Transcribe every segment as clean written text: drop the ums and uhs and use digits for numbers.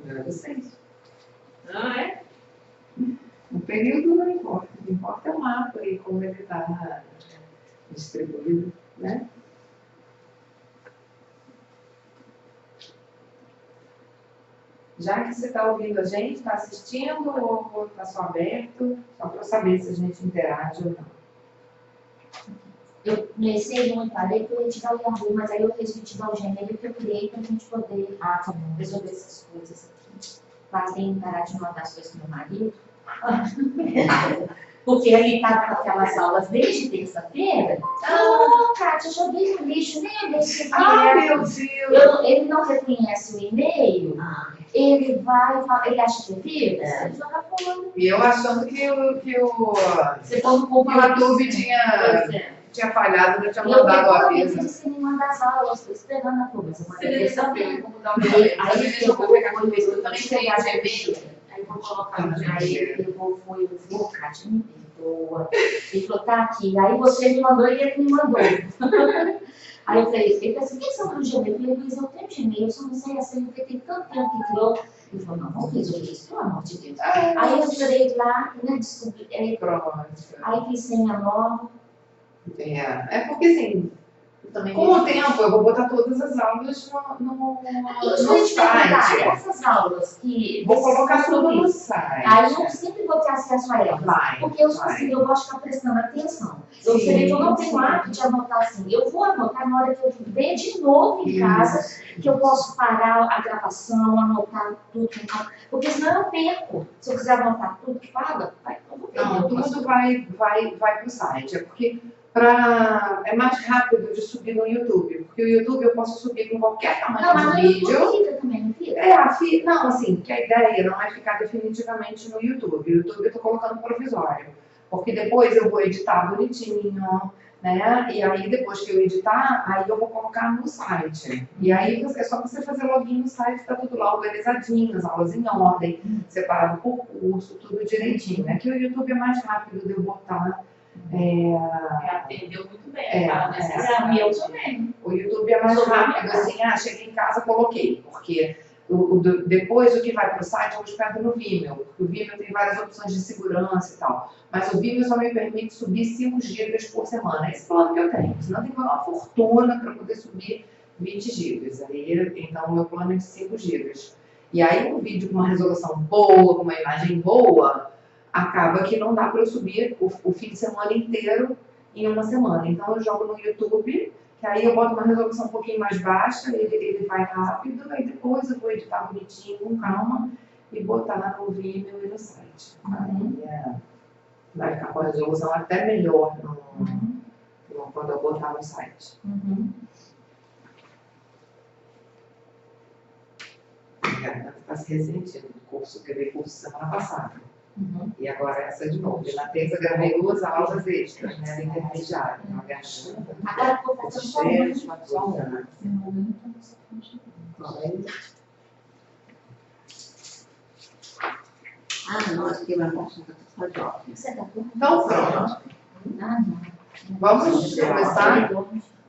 É vocês. Ah, é? O período não importa, o que importa é o mapa e como ele está distribuído, né? Já que você está ouvindo a gente, está assistindo ou está só aberto? Só para eu saber se a gente interage ou não. Eu comecei muito, falei que eu ia te dar o Yahoo, mas aí eu resolvi te dar o Gmail que eu criei para a gente poder resolver essas coisas aqui. Para parar de mandar as coisas para o meu marido. Porque ele estava com aquelas aulas desde terça-feira. Ah, Kátia, joguei no lixo, nem eu deixei. Ah, meu Deus! Ele não reconhece o e-mail, ele acha que é vírus, ele joga fora. E eu achando que o Você pôs no computador. YouTube tinha falhado, não tinha mandado o aviso. Eu disse que me manda as aulas, estou esperando a turma. Você deve saber como dar o Aí ele pegou, eu também tenho a Gmail. Aí eu vou colocar no Aí Gmail. ele pegou, foi, Kátia, me perdoa. Ele falou, tá aqui. Aí você me mandou e ele me mandou. Aí eu falei, ele falou assim, o que são do Gmail? Eu falei, Luiz, eu tenho Gmail, eu só não sei assim, porque tem tanto tempo que criou. Ele falou, não, vamos resolver isso, pelo amor de Deus. Aí eu entrei lá, né, descobri, aí fiz senha nova. É porque assim, com o tempo eu vou botar todas as aulas no site. Essas aulas que... Vou colocar tudo no site. Aí eu sempre vou ter acesso a elas. Porque eu gosto de ficar prestando atenção. Você vê que eu não tenho hábito de anotar assim. Eu vou anotar na hora que eu ver de novo em casa, que eu posso parar a gravação, anotar tudo. Porque senão eu perco. Se eu quiser anotar tudo que fala, eu vou perder. Não, tudo vai para o site. É porque é mais rápido de subir no YouTube. Porque o YouTube eu posso subir com qualquer tamanho de vídeo. Não, fica também, não fica? Não, assim, que a ideia não é ficar definitivamente no YouTube. O YouTube eu estou colocando provisório. Porque depois eu vou editar bonitinho, né? E aí depois que eu editar, aí eu vou colocar no site. E aí é só você fazer login no site, tá tudo lá organizadinho, as aulas em ordem, separado por curso, tudo direitinho. Né? Que o YouTube é mais rápido de eu botar. Atendeu muito bem, meu também. O YouTube é mais rápido, assim, cheguei em casa, coloquei, porque depois o que vai para o site eu hospedo no Vimeo, porque o Vimeo tem várias opções de segurança e tal, mas o Vimeo só me permite subir 5 GB por semana, esse plano que eu tenho, senão tem que pagar uma fortuna para poder subir 20 GB, então o meu plano é de 5 GB. E aí um vídeo com uma resolução boa, com uma imagem boa, acaba que não dá para eu subir o fim de semana inteiro em uma semana. Então eu jogo no YouTube, que aí eu boto uma resolução um pouquinho mais baixa, ele vai rápido, aí depois eu vou editar bonitinho, com calma, e botar no Vimeo e no site. Aí vai ficar com a resolução até melhor quando eu botar no site. Está se ressentindo do curso, que eu dei curso semana passada. E agora essa de novo. E na terça gravei 2 aulas extras, né? Intermediária, uma garganta. Agora eu vou fazer só uma. Nossa, que vai passar só de óculos. Então pronto. Vamos começar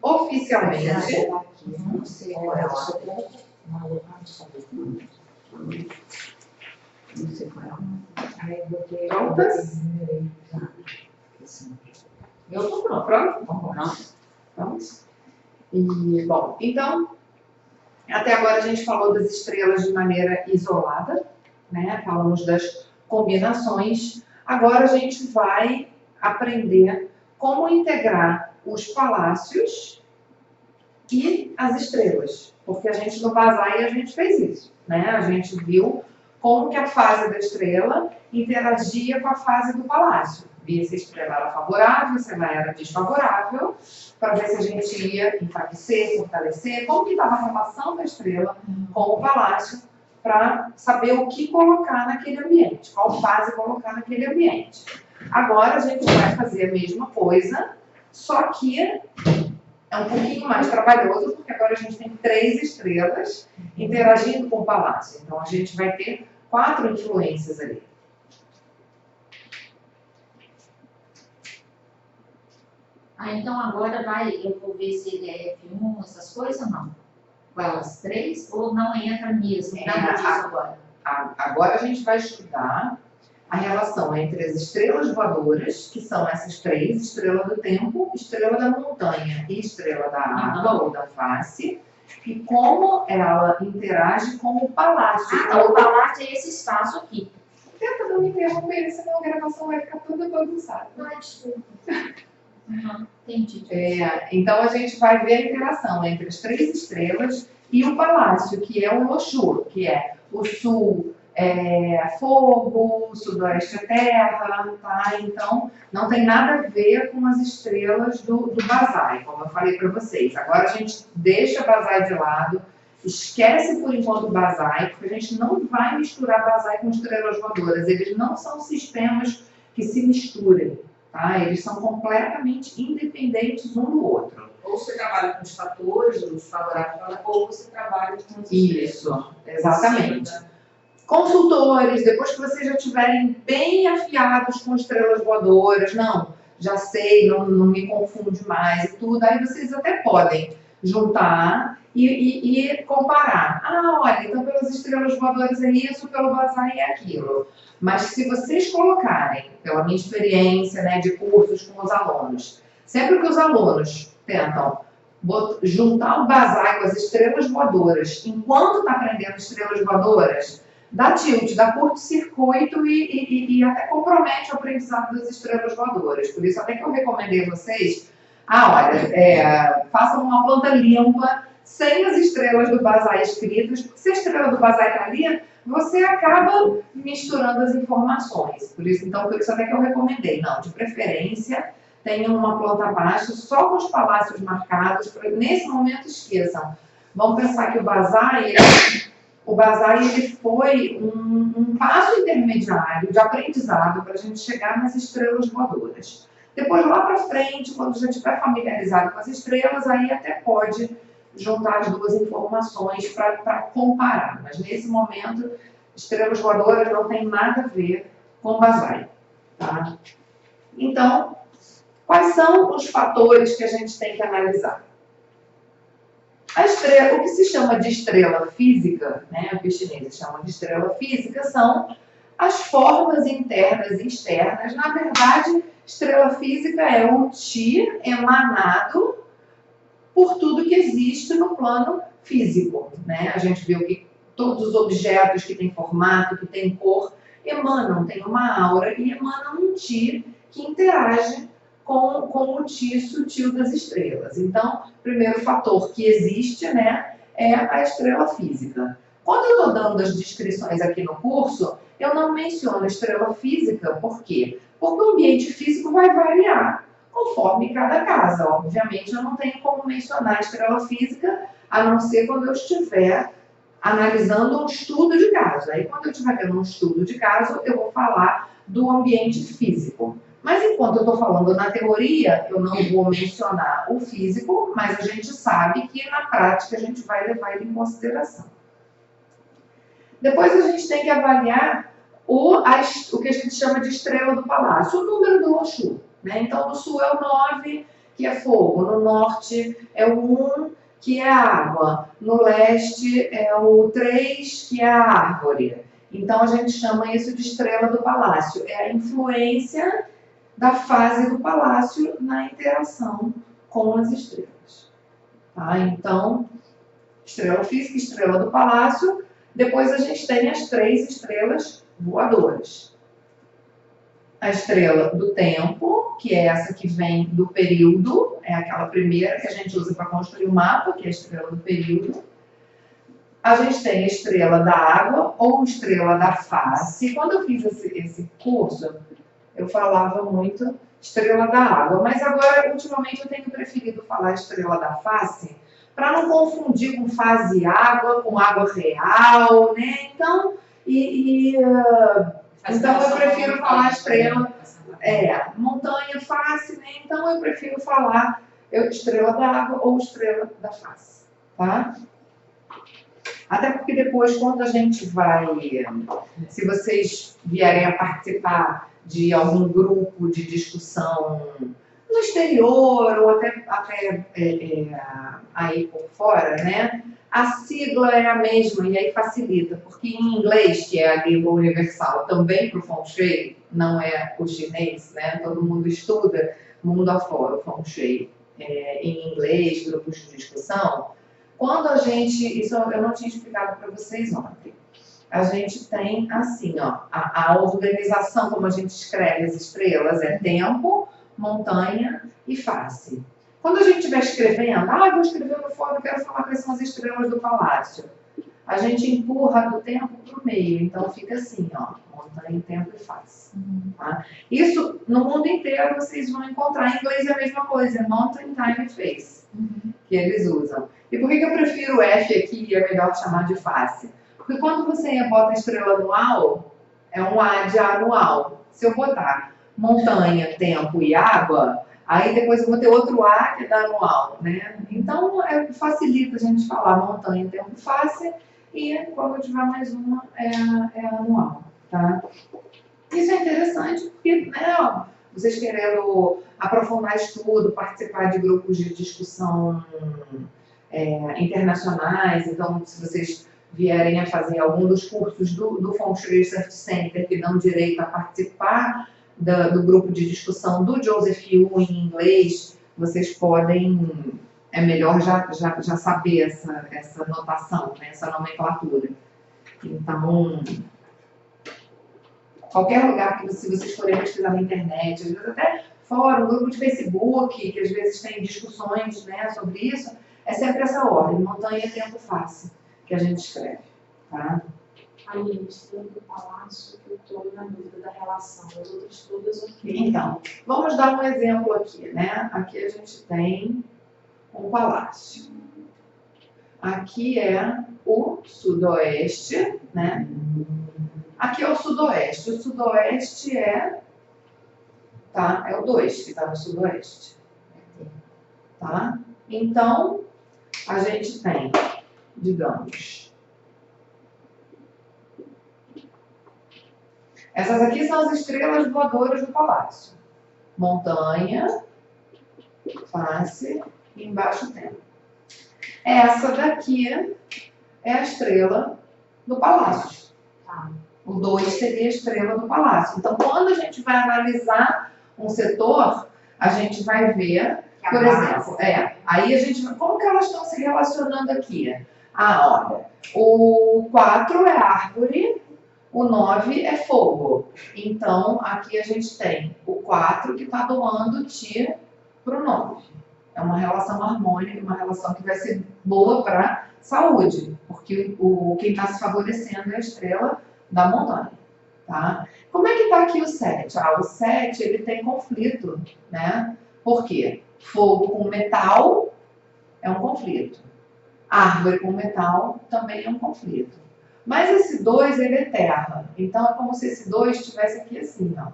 oficialmente. Não sei qual é a hora. Não sei qual é a hora. Prontas? Eu estou pronto. Pronto? Vamos? E, bom, então, até agora a gente falou das estrelas de maneira isolada, né? Falamos das combinações. Agora a gente vai aprender como integrar os palácios e as estrelas. Porque a gente no Basai a gente fez isso, né? A gente viu como que a fase da estrela interagia com a fase do palácio. Via se a estrela era favorável, se ela era desfavorável, para ver se a gente ia enfraquecer, fortalecer, como que estava a relação da estrela com o palácio, para saber o que colocar naquele ambiente, qual fase colocar naquele ambiente. Agora a gente vai fazer a mesma coisa, só que é um pouquinho mais trabalhoso, porque agora a gente tem 3 estrelas interagindo com o palácio. Então a gente vai ter 4 influências ali. Então agora eu vou ver se ele é F1, essas coisas ou não? Com elas 3, ou não entra mesmo? Nada disso agora. agora a gente vai estudar a relação entre as estrelas voadoras, que são essas três, estrela do tempo, estrela da montanha e estrela da água ou da face, e como ela interage com o palácio. Então o palácio é esse espaço aqui. Tenta não me interromper, senão a gravação vai ficar toda bagunçada. Desculpa. Entendi. Então a gente vai ver a interação entre as três estrelas e o palácio, que é o Oxum, que é o sul fogo, o sudoeste é terra, tá? Então não tem nada a ver com as estrelas do Basai, como eu falei para vocês. Agora a gente deixa Basai de lado, esquece por enquanto o Basai, porque a gente não vai misturar Basai com estrelas voadoras. Eles não são sistemas que se misturem, tá? Eles são completamente independentes um do outro. Ou você trabalha com os fatores, os favoráveis, ou você trabalha com os estrelas. Isso, exatamente. Consultores, depois que vocês já estiverem bem afiados com estrelas voadoras, não, já sei, não me confunde mais e tudo, aí vocês até podem juntar e comparar. Ah, olha, então pelas estrelas voadoras é isso, pelo Basai é aquilo. Mas se vocês colocarem, pela minha experiência, né, de cursos com os alunos, sempre que os alunos tentam juntar o Basai com as estrelas voadoras, enquanto está aprendendo estrelas voadoras, dá tilt, dá curto-circuito e até compromete o aprendizado das estrelas voadoras. Por isso, até que eu recomendei a vocês, olha, façam uma planta limpa, sem as estrelas do Basai escritas, porque se a estrela do Basai está ali, você acaba misturando as informações. Por isso até que eu recomendei, não, de preferência, tenham uma planta baixa, só com os palácios marcados, para nesse momento esqueçam. Vamos pensar que o Basai ele foi um passo intermediário de aprendizado para a gente chegar nas estrelas voadoras. Depois, lá para frente, quando já estiver familiarizado com as estrelas, aí até pode juntar as duas informações para comparar. Mas, nesse momento, estrelas voadoras não tem nada a ver com Basai. Tá? Então, quais são os fatores que a gente tem que analisar? A estrela, o que se chama de estrela física, né, o que os chineses chamam de estrela física, são as formas internas e externas. Na verdade, estrela física é o Qi emanado por tudo que existe no plano físico, né? A gente viu que todos os objetos que têm formato, que têm cor, têm uma aura e emanam um Qi que interage com o Qi sutil das estrelas. Então, o primeiro fator que existe, né, é a estrela física. Quando eu estou dando as descrições aqui no curso, eu não menciono estrela física, por quê? Porque o ambiente físico vai variar conforme cada casa. Obviamente, eu não tenho como mencionar a estrela física, a não ser quando eu estiver analisando um estudo de caso. Aí, quando eu estiver vendo um estudo de caso, eu vou falar do ambiente físico. Mas enquanto eu estou falando na teoria, eu não vou mencionar o físico, mas a gente sabe que na prática a gente vai levar ele em consideração. Depois a gente tem que avaliar o que a gente chama de estrela do palácio, o número do Oxum. Né? Então, no sul é o 9, que é fogo, no norte é o 1, que é água, no leste é o 3, que é a árvore. Então, a gente chama isso de estrela do palácio. É a influência da fase do palácio na interação com as estrelas. Tá? Então, estrela física, estrela do palácio. Depois a gente tem as três estrelas voadoras. A estrela do tempo, que é essa que vem do período, é aquela primeira que a gente usa para construir o mapa, que é a estrela do período. A gente tem a estrela da água ou estrela da face. Quando eu fiz esse curso, eu falava muito estrela da água, mas agora, ultimamente, eu tenho preferido falar estrela da face, para não confundir com fase água, com água real, né? Então, então eu prefiro falar estrela, montanha, face, né? Então eu prefiro falar estrela da água ou estrela da face, tá? Até porque depois, quando a gente vai, se vocês vierem a participar de algum grupo de discussão no exterior ou até aí por fora, né? a sigla é a mesma e aí facilita, porque em inglês, que é a língua universal, também para o Feng Shui, não é o chinês, né? Todo mundo estuda mundo afora o Feng Shui em inglês, grupos de discussão. Quando a gente, isso eu não tinha explicado para vocês ontem, a gente tem assim, ó, a organização, como a gente escreve as estrelas, é tempo, montanha e face. Quando a gente estiver escrevendo, eu vou escrever no fórum, eu quero falar quais são as estrelas do palácio. A gente empurra do tempo para o meio, então fica assim, ó, montanha, tempo e face. Tá? Isso no mundo inteiro vocês vão encontrar. Em inglês é a mesma coisa, é mountain, time e face, que eles usam. E por que eu prefiro o F aqui e é melhor chamar de face? Porque quando você bota a estrela anual, é um A de anual. Se eu botar montanha, tempo e água, aí depois eu vou ter outro A que é da anual, né? Então facilita a gente falar montanha, tempo e face, e quando eu tiver mais uma é anual, tá? Isso é interessante porque, né, vocês querendo aprofundar estudo, participar de grupos de discussão internacionais, então se vocês vierem a fazer algum dos cursos do Feng Shui Research Center que dão direito a participar do grupo de discussão do Joseph Yu em inglês, vocês podem, é melhor já saber essa notação, né, essa nomenclatura. Então, qualquer lugar que se vocês forem pesquisar na internet, às vezes até fórum, grupo de Facebook, que às vezes tem discussões, né, sobre isso, é sempre essa ordem, montanha, tempo, face, que a gente escreve, tá? Aí, estrela do palácio, que eu estou na dúvida da relação, as outras todas ok. Então, vamos dar um exemplo aqui, né? Aqui a gente tem um palácio. Aqui é o sudoeste, né? Aqui é o sudoeste. O sudoeste é o 2 que está no sudoeste. Tá? Então, a gente tem, digamos, essas aqui são as estrelas voadoras do palácio. Montanha, face e embaixo tempo. Essa daqui é a estrela do palácio. O 2 seria a estrela do palácio. Então, quando a gente vai analisar um setor, a gente vai ver, por exemplo, aí a gente vai, como que elas estão se relacionando aqui? Olha, o 4 é árvore, o 9 é fogo. Então, aqui a gente tem o 4 que está doando Ti para o 9. É uma relação harmônica, uma relação que vai ser boa para a saúde, porque quem está se favorecendo é a estrela da montanha. Tá? Como é que está aqui o 7? O 7 ele tem conflito, né? Por quê? Fogo com metal é um conflito. Árvore com metal também é um conflito. Mas esse 2, ele é terra. Então, é como se esse 2 estivesse aqui assim, ó.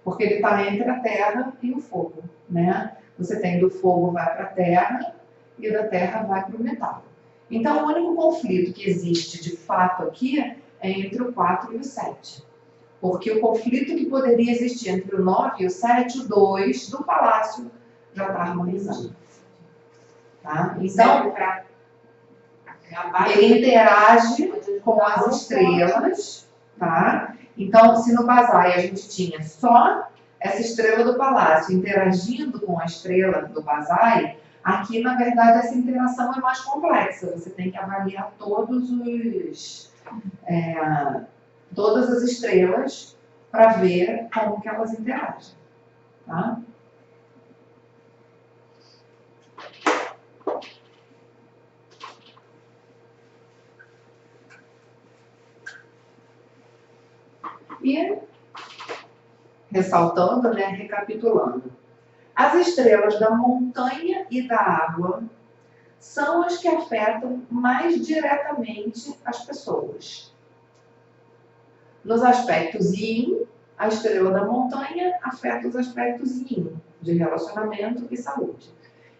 Porque ele está entre a terra e o fogo, né? Você tem do fogo vai para a terra e da terra vai para o metal. Então, o único conflito que existe de fato aqui é entre o 4 e o 7. Porque o conflito que poderia existir entre o 9 e o 7, o 2 do palácio já está harmonizando. Tá? Então, ele interage com as estrelas, tá? Então, se no Bazai a gente tinha só essa estrela do palácio interagindo com a estrela do Bazai, aqui, na verdade, essa interação é mais complexa. Você tem que avaliar todas as estrelas para ver como que elas interagem, tá? E, ressaltando, né, recapitulando, as estrelas da montanha e da água são as que afetam mais diretamente as pessoas. Nos aspectos yin, a estrela da montanha afeta os aspectos yin, de relacionamento e saúde.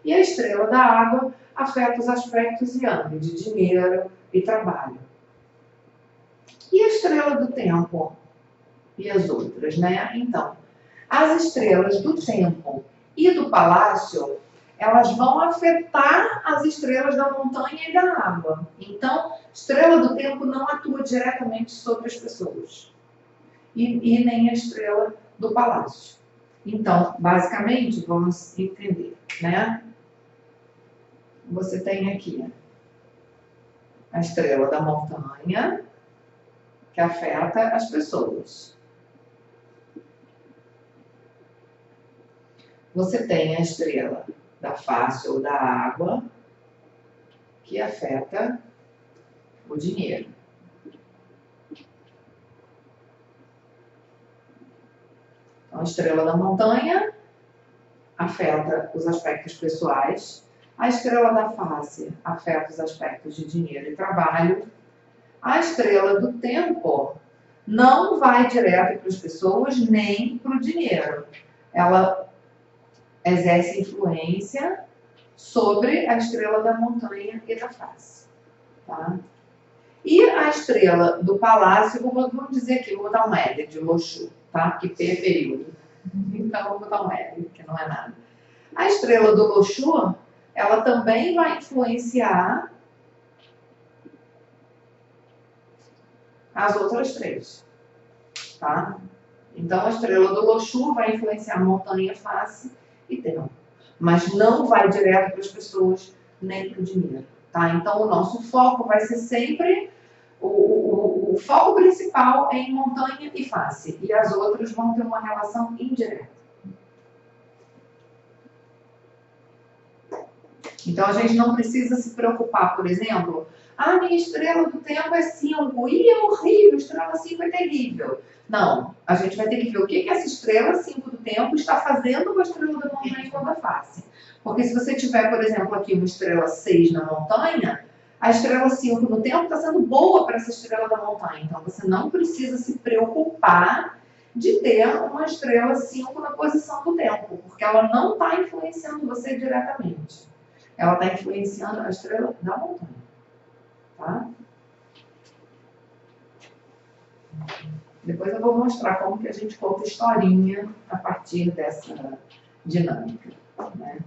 E a estrela da água afeta os aspectos yang, de dinheiro e trabalho. E a estrela do tempo? E as outras, né? Então, as estrelas do tempo e do palácio, elas vão afetar as estrelas da montanha e da água. Então, estrela do tempo não atua diretamente sobre as pessoas. E nem a estrela do palácio. Então, basicamente, vamos entender, né? Você tem aqui a estrela da montanha, que afeta as pessoas. Você tem a estrela da face ou da água, que afeta o dinheiro. Então, a estrela da montanha afeta os aspectos pessoais. A estrela da face afeta os aspectos de dinheiro e trabalho. A estrela do tempo não vai direto para as pessoas nem para o dinheiro. Ela exerce influência sobre a estrela da montanha e da face. Tá? E a estrela do palácio, vamos dizer aqui, vou botar um L de Loxu, tá? Porque P é período. Então, vou botar um L, que não é nada. A estrela do Loxu, ela também vai influenciar as outras três, tá? Então, a estrela do Loxu vai influenciar montanha, face e tempo, mas não vai direto para as pessoas nem para o dinheiro, tá? Então, o nosso foco vai ser sempre o foco principal é em montanha e face, e as outras vão ter uma relação indireta. Então, a gente não precisa se preocupar, por exemplo, minha estrela do tempo é 5, é horrível, estrela 5 é terrível. Não, a gente vai ter que ver o que essa estrela 5 do tempo está fazendo com a estrela da montanha ou da face. Porque se você tiver, por exemplo, aqui uma estrela 6 na montanha, a estrela 5 no tempo está sendo boa para essa estrela da montanha. Então, você não precisa se preocupar de ter uma estrela 5 na posição do tempo, porque ela não está influenciando você diretamente. Ela está influenciando a estrela da montanha. Tá? Depois eu vou mostrar como que a gente conta historinha a partir dessa dinâmica. Né?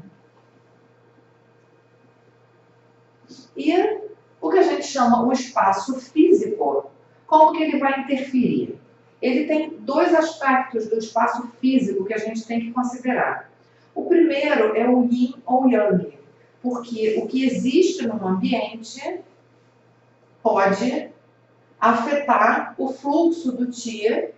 E o que a gente chama o espaço físico, como que ele vai interferir? Ele tem dois aspectos do espaço físico que a gente tem que considerar. O primeiro é o yin ou yang, porque o que existe no ambiente pode afetar o fluxo do Qi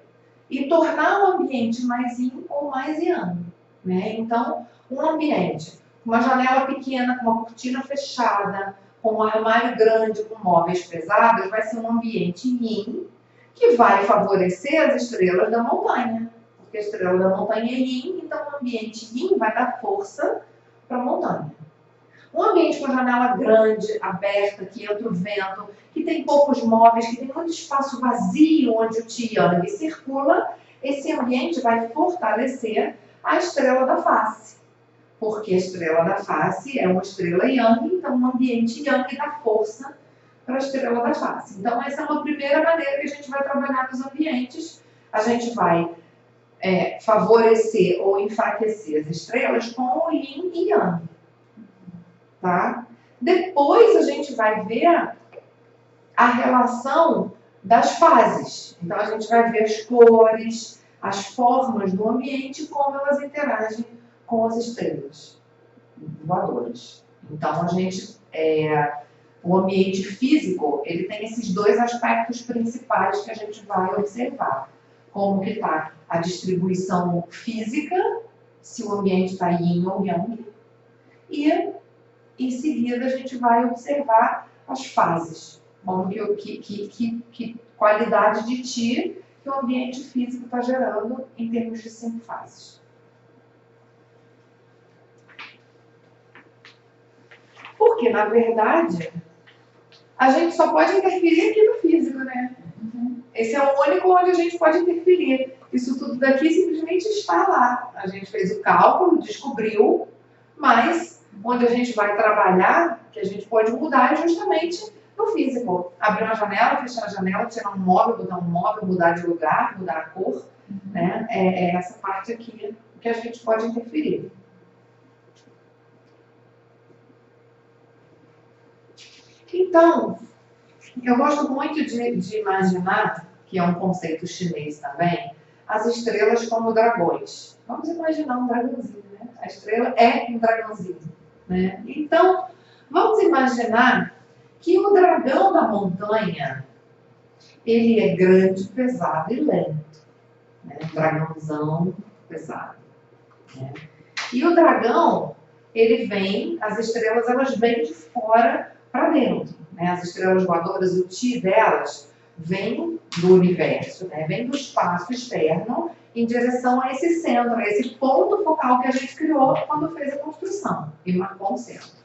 e tornar o ambiente mais yin ou mais yang. Né? Então, um ambiente com uma janela pequena, com uma cortina fechada, com um armário grande, com móveis pesados, vai ser um ambiente yin que vai favorecer as estrelas da montanha. Porque a estrela da montanha é yin, então o ambiente yin vai dar força para a montanha. Um ambiente com janela grande, aberta, que entra o vento, que tem poucos móveis, que tem muito espaço vazio onde o Qi Yang circula, esse ambiente vai fortalecer a estrela da face. Porque a estrela da face é uma estrela Yang, então um ambiente Yang dá força para a estrela da face. Então essa é uma primeira maneira que a gente vai trabalhar nos ambientes. A gente vai favorecer ou enfraquecer as estrelas com o Yin e Yang. Tá? Depois a gente vai ver a relação das fases. Então a gente vai ver as cores, as formas do ambiente e como elas interagem com as estrelas voadoras. Então a gente, o ambiente físico, ele tem esses dois aspectos principais que a gente vai observar. Como que está a distribuição física, se o ambiente está yin ou yang, e em seguida, a gente vai observar as fases, como que qualidade de Qi que o ambiente físico está gerando em termos de 5 fases. Porque, na verdade, a gente só pode interferir aqui no físico, né? Esse é o único onde a gente pode interferir. Isso tudo daqui simplesmente está lá. A gente fez o cálculo, descobriu, mas onde a gente vai trabalhar, que a gente pode mudar é justamente no físico. Abrir uma janela, fechar a janela, tirar um móvel, botar um móvel, mudar de lugar, mudar a cor. Né? É essa parte aqui que a gente pode interferir. Então, eu gosto muito de imaginar, que é um conceito chinês também, as estrelas como dragões. Vamos imaginar um dragãozinho, né? A estrela é um dragãozinho, né? Então, vamos imaginar que o dragão da montanha, ele é grande, pesado e lento, né? Um dragãozão pesado, né? E o dragão, ele vem, as estrelas, elas vêm de fora para dentro, né? As estrelas voadoras, o Ti delas, vem do universo, né? Vem do espaço externo em direção a esse centro, a esse ponto focal que a gente criou quando fez a construção e marcou um centro.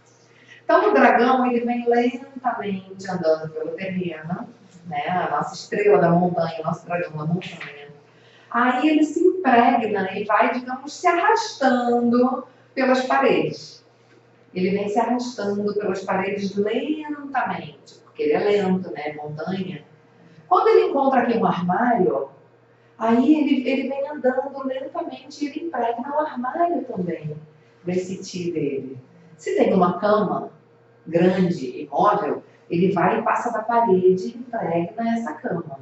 Então, o dragão, ele vem lentamente andando pelo terreno, né? A nossa estrela da montanha, o nosso dragão da montanha. Aí ele se impregna e vai, digamos, se arrastando pelas paredes. Ele vem se arrastando pelas paredes lentamente, porque ele é lento, né? Montanha. Quando ele encontra aqui um armário, aí ele vem andando lentamente e ele impregna o armário também, desse Ti dele. Se tem uma cama grande e móvel, ele vai e passa da parede e impregna essa cama.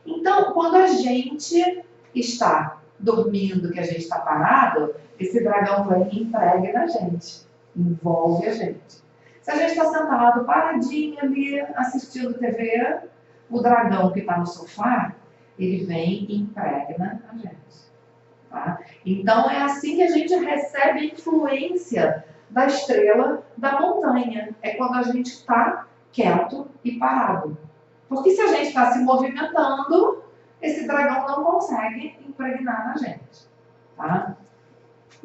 Então, quando a gente está dormindo, que a gente está parado, esse dragão vem e impregna a gente, envolve a gente. Se a gente está sentado, paradinho ali, assistindo TV, o dragão que está no sofá, ele vem e impregna a gente. Tá? Então, é assim que a gente recebe influência da estrela da montanha. É quando a gente está quieto e parado. Porque se a gente está se movimentando, esse dragão não consegue impregnar na gente. Tá?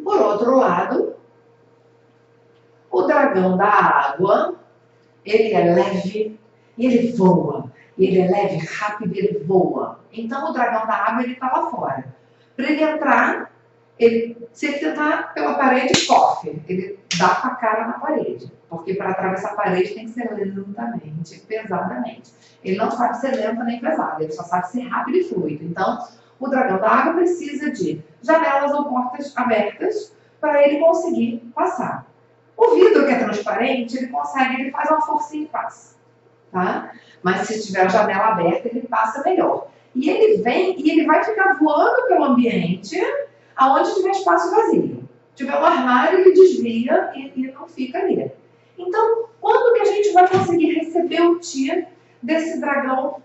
Por outro lado, o dragão da água, ele é leve e ele voa. E ele é leve, rápido e ele voa. Então, o dragão da água, ele está lá fora. Para ele entrar, se ele tentar pela parede, corre. Ele dá com a cara na parede. Porque para atravessar a parede tem que ser lentamente, pesadamente. Ele não sabe ser lento nem pesado, ele só sabe ser rápido e fluido. Então, o dragão da água precisa de janelas ou portas abertas para ele conseguir passar. O vidro que é transparente, ele consegue, ele faz uma forcinha e passa. Tá? Mas se tiver a janela aberta, ele passa melhor. E ele vem e ele vai ficar voando pelo ambiente aonde tiver espaço vazio. Se tiver um armário, ele desvia e não fica ali. Então, quando que a gente vai conseguir receber o Ti desse dragão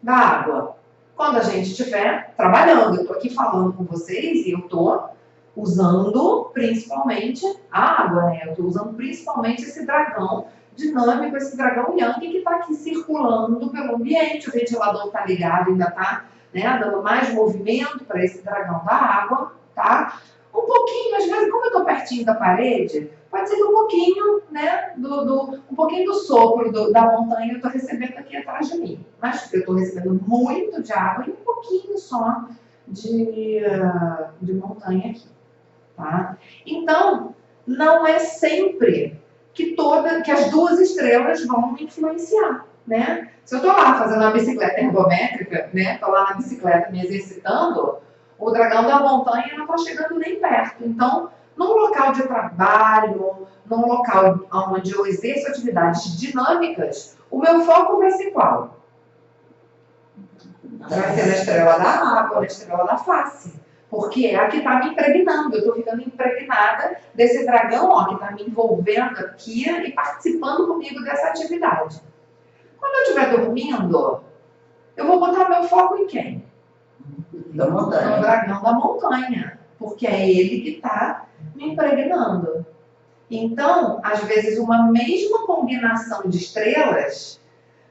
da água? Quando a gente estiver trabalhando. Eu estou aqui falando com vocês e eu estou usando principalmente a água, né? Eu estou usando principalmente esse dragão dinâmico, esse dragão Yang que está aqui circulando pelo ambiente. O ventilador está ligado, ainda está, né, dando mais movimento para esse dragão da água, tá? Um pouquinho, às vezes, como eu estou pertinho da parede, pode ser que um pouquinho, né, um pouquinho do sopro da montanha eu estou recebendo aqui atrás de mim. Mas eu estou recebendo muito de água e um pouquinho só de montanha aqui, tá? Então, não é sempre que as duas estrelas vão me influenciar, né? Se eu estou lá fazendo uma bicicleta ergométrica, né? Estou lá na bicicleta me exercitando, o dragão da montanha não está chegando nem perto. Então, num local de trabalho, num local onde eu exerço atividades dinâmicas, o meu foco vai ser qual? Vai ser na estrela da água, na estrela da face. Porque é a que está me impregnando. Eu estou ficando impregnada desse dragão, ó, que está me envolvendo aqui e participando comigo dessa atividade. Quando eu estiver dormindo, eu vou botar meu foco em quem? Da montanha. No dragão da montanha. Porque é ele que está me impregnando. Então, às vezes, uma mesma combinação de estrelas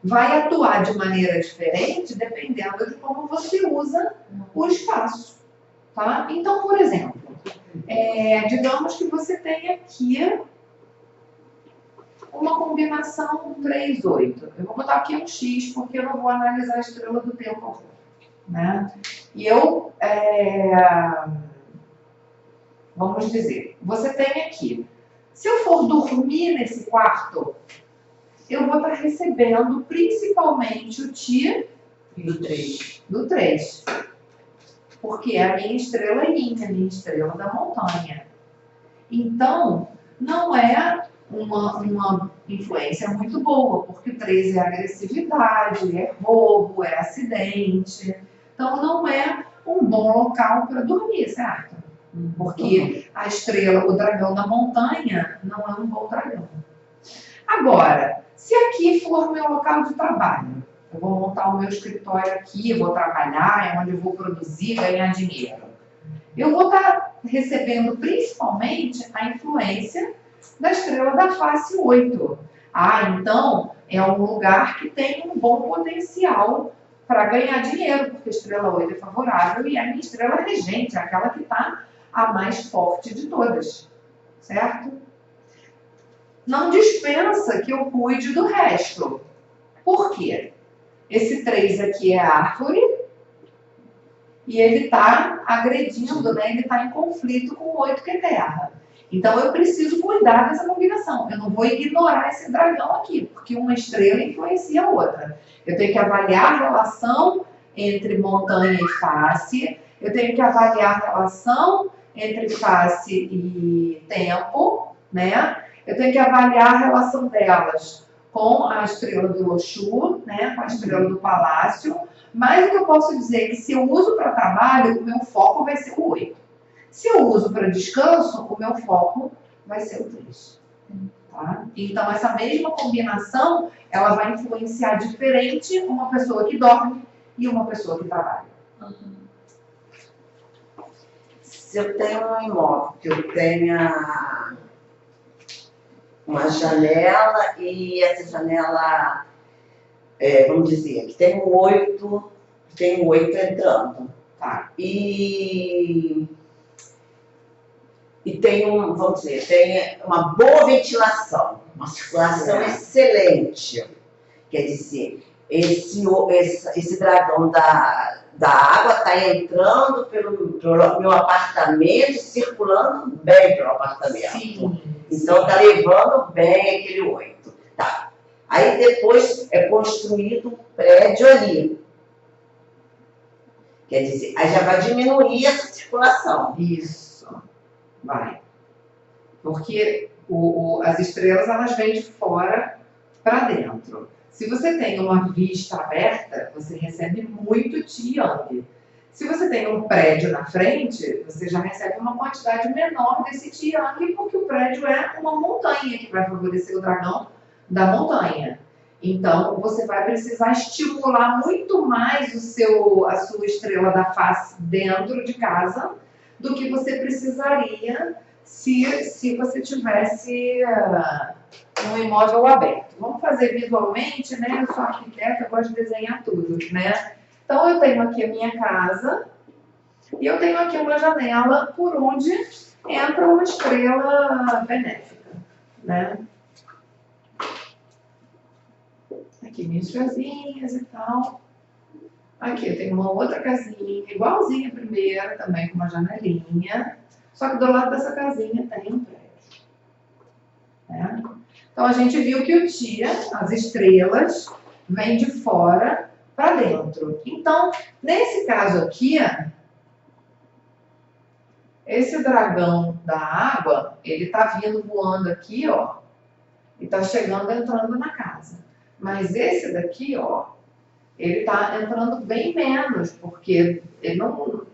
vai atuar de maneira diferente dependendo de como você usa o espaço. Tá? Então, por exemplo, digamos que você tem aqui uma combinação 3, 8. Eu vou botar aqui um X, porque eu não vou analisar a estrela do tempo, né? E eu, vamos dizer, você tem aqui, se eu for dormir nesse quarto, eu vou estar recebendo principalmente o Ti do 3. Porque é a minha estrela yin, a minha estrela da montanha. Então, não é uma influência muito boa, porque o 3 é agressividade, é roubo, é acidente. Então não é um bom local para dormir, certo? Porque a estrela, o dragão da montanha, não é um bom dragão. Agora, se aqui for meu local de trabalho, eu vou montar o meu escritório aqui, vou trabalhar, é onde eu vou produzir, ganhar dinheiro. Eu vou estar recebendo principalmente a influência da estrela da face 8. Ah, então é um lugar que tem um bom potencial para ganhar dinheiro, porque a estrela 8 é favorável e é a minha estrela regente, é aquela que está a mais forte de todas, certo? Não dispensa que eu cuide do resto. Por quê? Esse 3 aqui é árvore e ele está agredindo, né? Ele está em conflito com o 8 que é terra. Então eu preciso cuidar dessa combinação. Eu não vou ignorar esse dragão aqui, porque uma estrela influencia a outra. Eu tenho que avaliar a relação entre montanha e face, eu tenho que avaliar a relação entre face e tempo, né? Eu tenho que avaliar a relação delas com a estrela do Oxu, né? Com a estrela do Palácio. Mas o que eu posso dizer é que se eu uso para trabalho, o meu foco vai ser o 8. Se eu uso para descanso, o meu foco vai ser o 3. Tá? Então, essa mesma combinação, ela vai influenciar diferente uma pessoa que dorme e uma pessoa que trabalha. Se eu tenho um imóvel que eu tenha uma janela e essa janela, vamos dizer, que tem um 8 entrando. Tá? E tem vamos dizer, tem uma boa ventilação, uma circulação excelente. Quer dizer, esse dragão da água está entrando pelo meu apartamento, circulando bem pelo apartamento. Sim. Então está levando bem aquele 8. Tá. Aí depois é construído um prédio ali. Quer dizer, aí já vai diminuir essa circulação. Isso. Vai. Porque as estrelas, elas vêm de fora para dentro. Se você tem uma vista aberta, você recebe muito Qi Yang. Se você tem um prédio na frente, você já recebe uma quantidade menor desse Qi Yang, porque o prédio é uma montanha que vai favorecer o dragão da montanha. Então, você vai precisar estimular muito mais a sua estrela da face dentro de casa do que você precisaria se você tivesse um imóvel aberto. Vamos fazer visualmente, né? Eu sou arquiteta, eu gosto de desenhar tudo, né? Então, eu tenho aqui a minha casa e eu tenho aqui uma janela por onde entra uma estrela benéfica, né? Aqui minhas casinhas e tal. Aqui eu tenho uma outra casinha, igualzinha a primeira, também com uma janelinha. Só que do lado dessa casinha tem um prédio. Né? Então a gente viu que o Tia, as estrelas, vêm de fora para dentro. Então, nesse caso aqui, esse dragão da água, ele está vindo voando aqui, ó, e está chegando, entrando na casa. Mas esse daqui, ó, ele está entrando bem menos, porque ele não...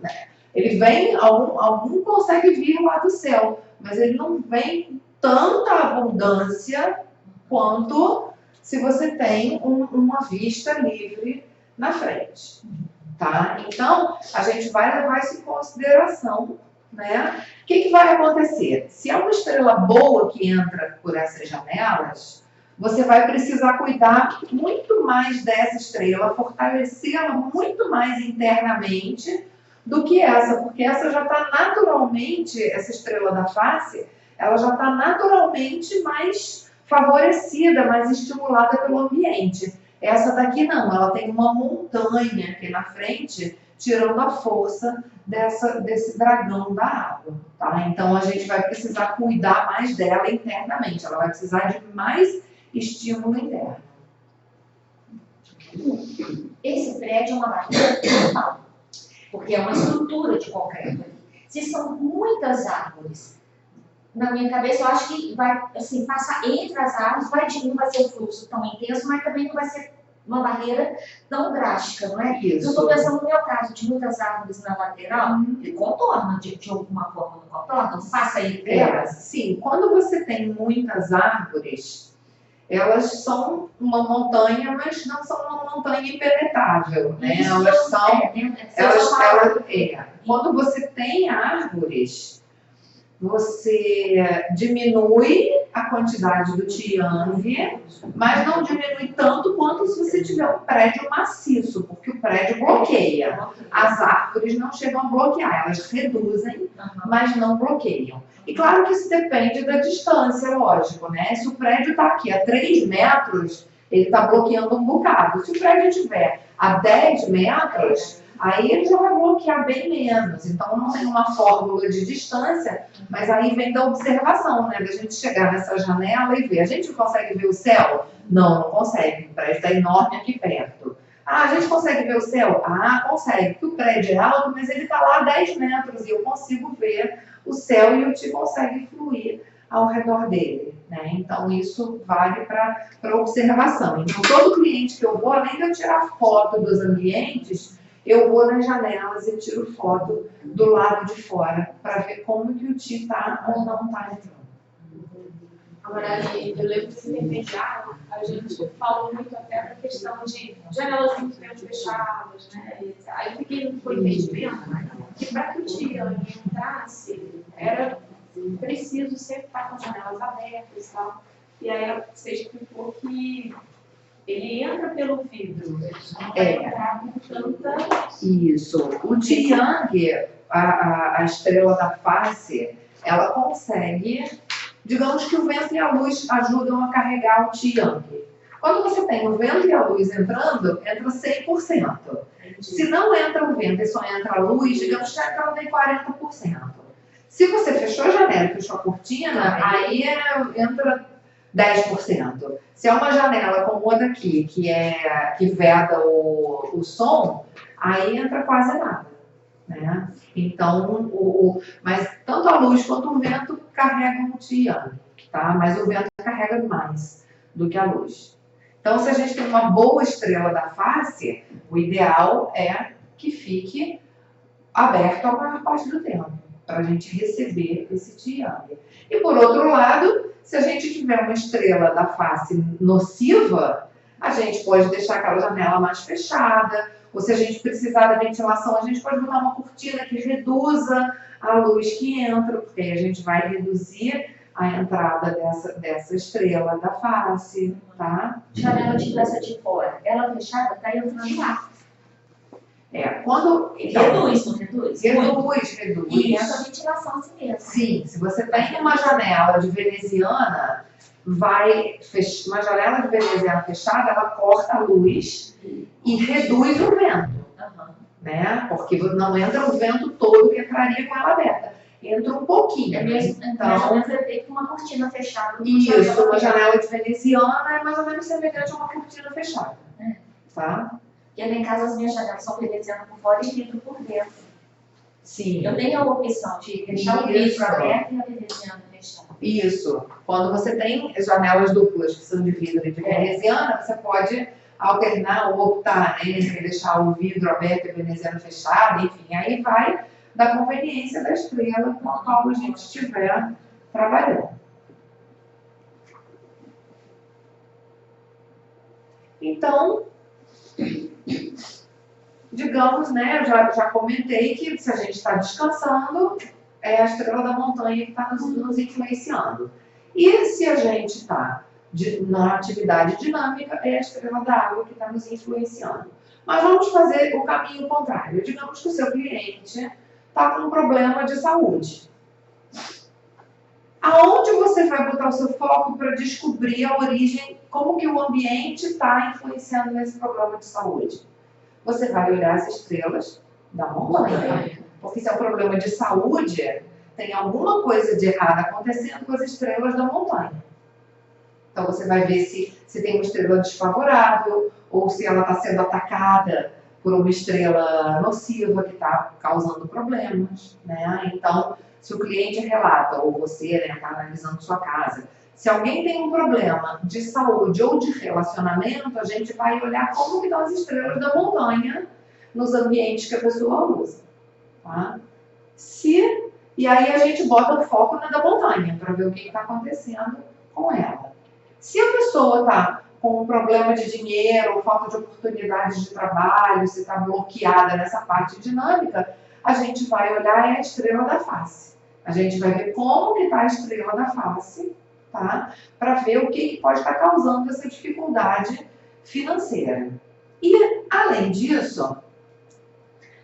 Ele vem, algum consegue vir lá do céu, mas ele não vem com tanta abundância quanto se você tem uma vista livre na frente. Tá? Então, a gente vai levar isso em consideração, né? O que vai acontecer? Se é uma estrela boa que entra por essas janelas, você vai precisar cuidar muito mais dessa estrela, fortalecê-la muito mais internamente do que essa, porque essa já está naturalmente, essa estrela da face, ela já está naturalmente mais favorecida, mais estimulada pelo ambiente. Essa daqui não, ela tem uma montanha aqui na frente, tirando a força desse dragão da água. Tá? Então a gente vai precisar cuidar mais dela internamente, ela vai precisar de mais estímulo interno. Esse prédio é uma máquina normal, porque é uma estrutura de concreto. Se são muitas árvores na minha cabeça, eu acho que vai, assim, passar entre as árvores, não vai ser um fluxo tão intenso, mas também não vai ser uma barreira tão drástica, não é? Isso. Eu estou pensando no meu caso, de muitas árvores na lateral, ele contorna, de alguma forma, não contorna, não passa entre elas. Sim, quando você tem muitas árvores, elas são uma montanha, mas não são uma montanha impenetrável, né? Isso, Elas são, é. quando você tem árvores, você diminui a quantidade do Tiang, mas não diminui tanto quanto se você tiver um prédio maciço, porque o prédio bloqueia. As árvores não chegam a bloquear, elas reduzem, mas não bloqueiam. E claro que isso depende da distância, lógico, né? Se o prédio está aqui a 3 metros, ele está bloqueando um bocado. Se o prédio estiver a 10 metros, aí ele já vai bloquear bem menos. Então não tem uma fórmula de distância, mas aí vem da observação, né? Da gente chegar nessa janela e ver. A gente consegue ver o céu? Não, não consegue. O prédio está enorme aqui perto. Ah, a gente consegue ver o céu? Ah, consegue, porque o prédio é alto, mas ele está lá a 10 metros e eu consigo ver o céu e o Ti consegue fluir ao redor dele, né? Então isso vale para observação. Então todo cliente que eu vou, além de eu tirar foto dos ambientes, eu vou nas janelas e tiro foto do lado de fora para ver como que o Ti está ou não está entrando. Agora, eu lembro que intermediário, a gente falou muito até da questão de janelas muito bem fechadas, né? Aí fiquei no entendimento que para que o dia entrasse, era preciso sempre estar com as janelas abertas e tal. E aí você explicou que ele entra pelo vidro, ele não vai entrar com tanta... Isso. O Tiang, a estrela da face, ela consegue... Digamos que o vento e a luz ajudam a carregar o Tiang. Quando você tem o vento e a luz entrando, entra 100%. Se não entra o vento e só entra a luz, digamos que entra nem 40%. Se você fechou a janela e fechou a cortina, aí entra 10%. Se é uma janela como a daqui, que veda o som, aí entra quase nada, né? Então, mas tanto a luz quanto o vento carregam o Tiang, tá? Mas o vento carrega mais do que a luz. Então, se a gente tem uma boa estrela da face, o ideal é que fique aberto a maior parte do tempo, para a gente receber esse Tiang. E por outro lado, se a gente tiver uma estrela da face nociva, a gente pode deixar aquela janela mais fechada, ou se a gente precisar da ventilação, a gente pode botar uma cortina que reduza a luz que entra, porque aí a gente vai reduzir a entrada dessa estrela da face, tá? Janela de essa de fora, ela fechada, tá entrando lá. Quando... Então, Reduz, não reduz? Reduz. E essa ventilação assim mesmo. Sim, se você tem uma janela de veneziana, uma janela de veneziana fechada, ela corta a luz e reduz o vento, né? Porque não entra o vento todo que entraria com ela aberta. Entra um pouquinho. É mesmo, então, é feito com uma cortina fechada. Isso, uma janela de veneziana é mais ou menos semelhante a uma cortina fechada, tá? Porque lá em casa as minhas janelas são venezianas por fora e vidro por dentro. Sim. Eu tenho a opção de deixar o vidro aberto e a veneziana fechada. Isso. Quando você tem janelas duplas que são de vidro e de veneziana, você pode alternar ou optar, né, entre deixar o vidro aberto e a veneziana fechada, enfim, aí vai da conveniência da estrela com a qual a gente estiver trabalhando. Então, digamos, né, eu já comentei que se a gente está descansando, é a estrela da montanha que está nos influenciando. E se a gente está na atividade dinâmica, é a estrela da água que está nos influenciando. Mas vamos fazer o caminho contrário. Digamos que o seu cliente está com um problema de saúde. Aonde você vai botar o seu foco para descobrir a origem, como que o ambiente está influenciando nesse problema de saúde? Você vai olhar as estrelas da montanha. Porque se é um problema de saúde, tem alguma coisa de errado acontecendo com as estrelas da montanha. Então você vai ver se tem uma estrela desfavorável, ou se ela está sendo atacada por uma estrela nociva que está causando problemas, né? Então, se o cliente relata, ou você, né, está analisando sua casa, se alguém tem um problema de saúde ou de relacionamento, a gente vai olhar como que estão as estrelas da montanha nos ambientes que a pessoa usa, tá? E aí a gente bota o foco na da montanha, para ver o que está acontecendo com ela. Se a pessoa está com um problema de dinheiro, falta de oportunidades de trabalho, se está bloqueada nessa parte dinâmica, a gente vai olhar a estrela da face. A gente vai ver como que está a estrela da face, tá? Para ver o que pode estar causando essa dificuldade financeira. E, além disso,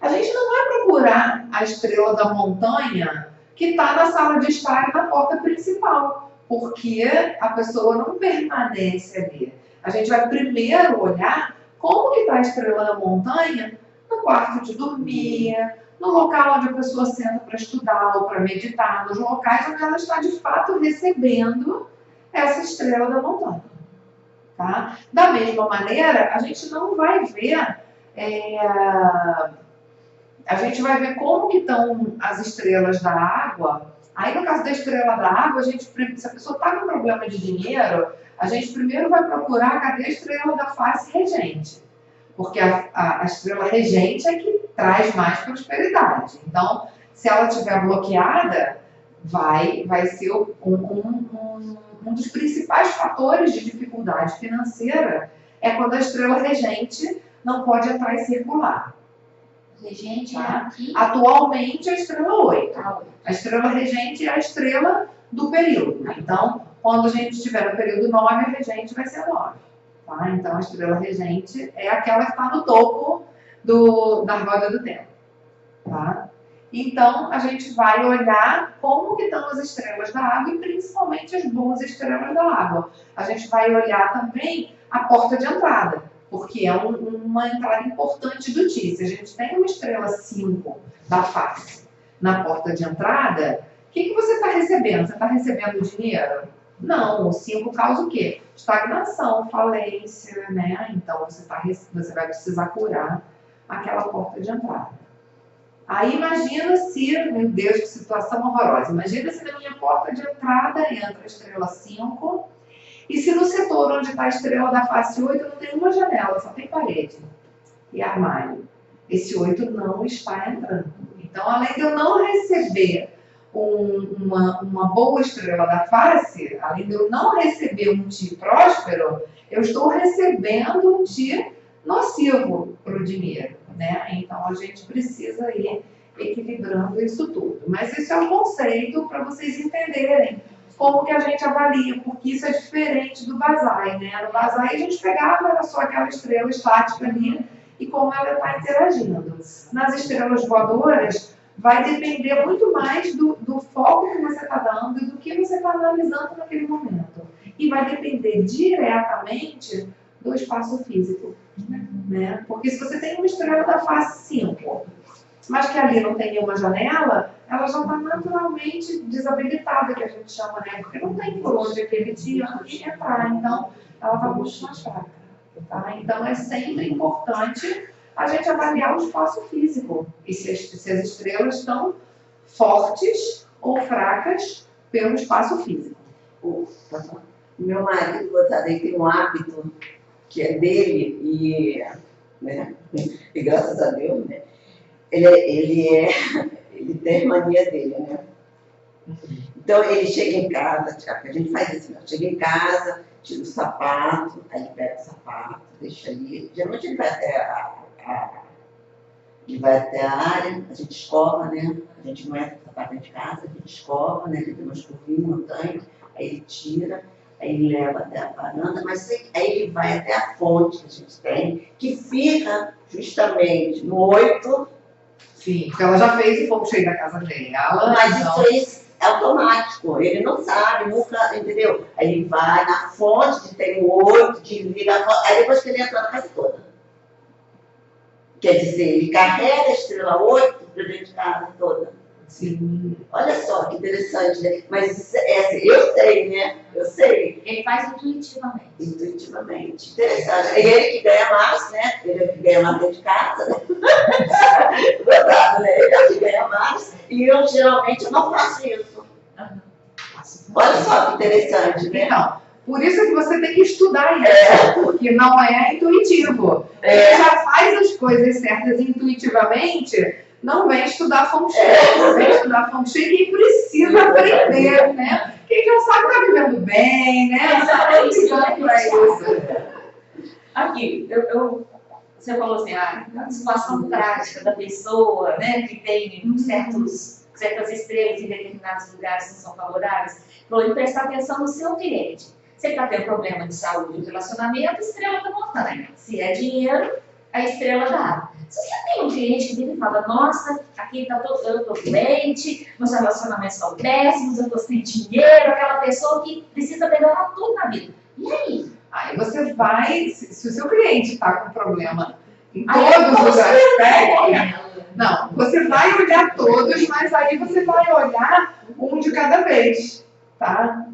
a gente não vai procurar a estrela da montanha que está na sala de estar e na porta principal, porque a pessoa não permanece ali. A gente vai primeiro olhar como que está a estrela da montanha no quarto de dormir, no local onde a pessoa senta para estudar ou para meditar, nos locais onde ela está de fato recebendo essa estrela da montanha. Tá? Da mesma maneira, a gente não vai ver, a gente vai ver como que estão as estrelas da água. Aí, no caso da estrela da água, se a pessoa está com problema de dinheiro, a gente primeiro vai procurar cadê a estrela da face regente. Porque a estrela regente é que traz mais prosperidade. Então, se ela estiver bloqueada, vai ser um dos principais fatores de dificuldade financeira é quando a estrela regente não pode entrar e circular. Regente, Tá? aqui. Atualmente, a estrela 8. A estrela regente é a estrela do período. Então, quando a gente estiver no período 9, a regente vai ser 9. Tá? Então, a estrela regente é aquela que está no topo da roda do tempo. Tá? Então, a gente vai olhar como que estão as estrelas da água e principalmente as boas estrelas da água. A gente vai olhar também a porta de entrada, porque é uma entrada importante do TI. Se a gente tem uma estrela 5 da face na porta de entrada, o que você está recebendo? Você está recebendo dinheiro? Não, o 5 causa o quê? Estagnação, falência, né? Então você vai precisar curar aquela porta de entrada. Aí imagina se, meu Deus, que situação horrorosa. Imagina se na minha porta de entrada entra a estrela 5 e se no setor onde está a estrela da face 8 não tem uma janela, só tem parede e armário. Esse 8 não está entrando. Então, além de eu não receber uma boa estrela da face, além de eu não receber um TI próspero, eu estou recebendo um TI nocivo para o dinheiro, né? Então, a gente precisa ir equilibrando isso tudo. Mas esse é um conceito para vocês entenderem como que a gente avalia, porque isso é diferente do Basai, né? No Basai, a gente pegava, era só aquela estrela estática ali e como ela está interagindo. Nas estrelas voadoras, vai depender muito mais do foco que você está dando e do que você está analisando naquele momento. E vai depender diretamente do espaço físico. Né? Porque se você tem uma estrela da face 5, mas que ali não tem nenhuma janela, ela já está naturalmente desabilitada, que a gente chama, né? Porque não tem por onde aquele dia entrar. Então, ela está muito mais fraca. Tá? Então, é sempre importante a gente avaliar o espaço físico e se as estrelas estão fortes ou fracas pelo espaço físico. O meu marido, ele tem um hábito que é dele e graças a Deus, né, ele tem mania dele, né? Então ele chega em casa, a gente faz assim, chega em casa, tira o sapato, aí ele pega o sapato, deixa ali, geralmente ele vai até a área, a gente escova, né? A gente não entra com o sapato dentro de casa, a gente escova, né? Ele tem uma escovinha, um tanque, aí ele tira, aí ele leva até a varanda, mas aí ele vai até a fonte que a gente tem, que fica justamente no 8. Sim, porque ela já fez o fogo cheio da casa dela. Mas então... isso é automático, ele não sabe, nunca, entendeu? Aí ele vai na fonte, que tem o 8, desliga a fonte, aí depois que ele entra na casa toda. Quer dizer, ele carrega a estrela 8 para dentro de casa toda. Sim. Olha só que interessante, né? Mas assim, eu sei, né? Eu sei. Ele faz intuitivamente. Intuitivamente. Interessante. E ele que ganha mais, né? Ele ganha mais dentro de casa, né? Coitado, né? Ele acha que ganha mais. E eu, geralmente, eu não faço isso. Olha só que interessante, né? Então, por isso é que você tem que estudar isso, porque não é intuitivo. Você já faz as coisas certas intuitivamente, não vem estudar Feng Shui, vem estudar Feng Shui quem precisa aprender, né? Quem já sabe tá vivendo bem, né? Tá ligando pra isso. Aqui, você falou assim, a situação prática da pessoa, né, que tem certas estrelas em determinados lugares que não são favoráveis, falou em prestar atenção no seu cliente. Se ele está tendo problema de saúde ou relacionamento, estrela da montanha. Se é dinheiro, a estrela da água. Se você tem um cliente que vem e fala, nossa, aqui eu estou doente, meus relacionamentos estão péssimos, eu estou sem dinheiro, aquela pessoa que precisa melhorar tudo na vida. E aí? Aí você vai, se o seu cliente está com problema em todos os aspectos, não, você vai olhar todos, mas aí você vai olhar um de cada vez, tá?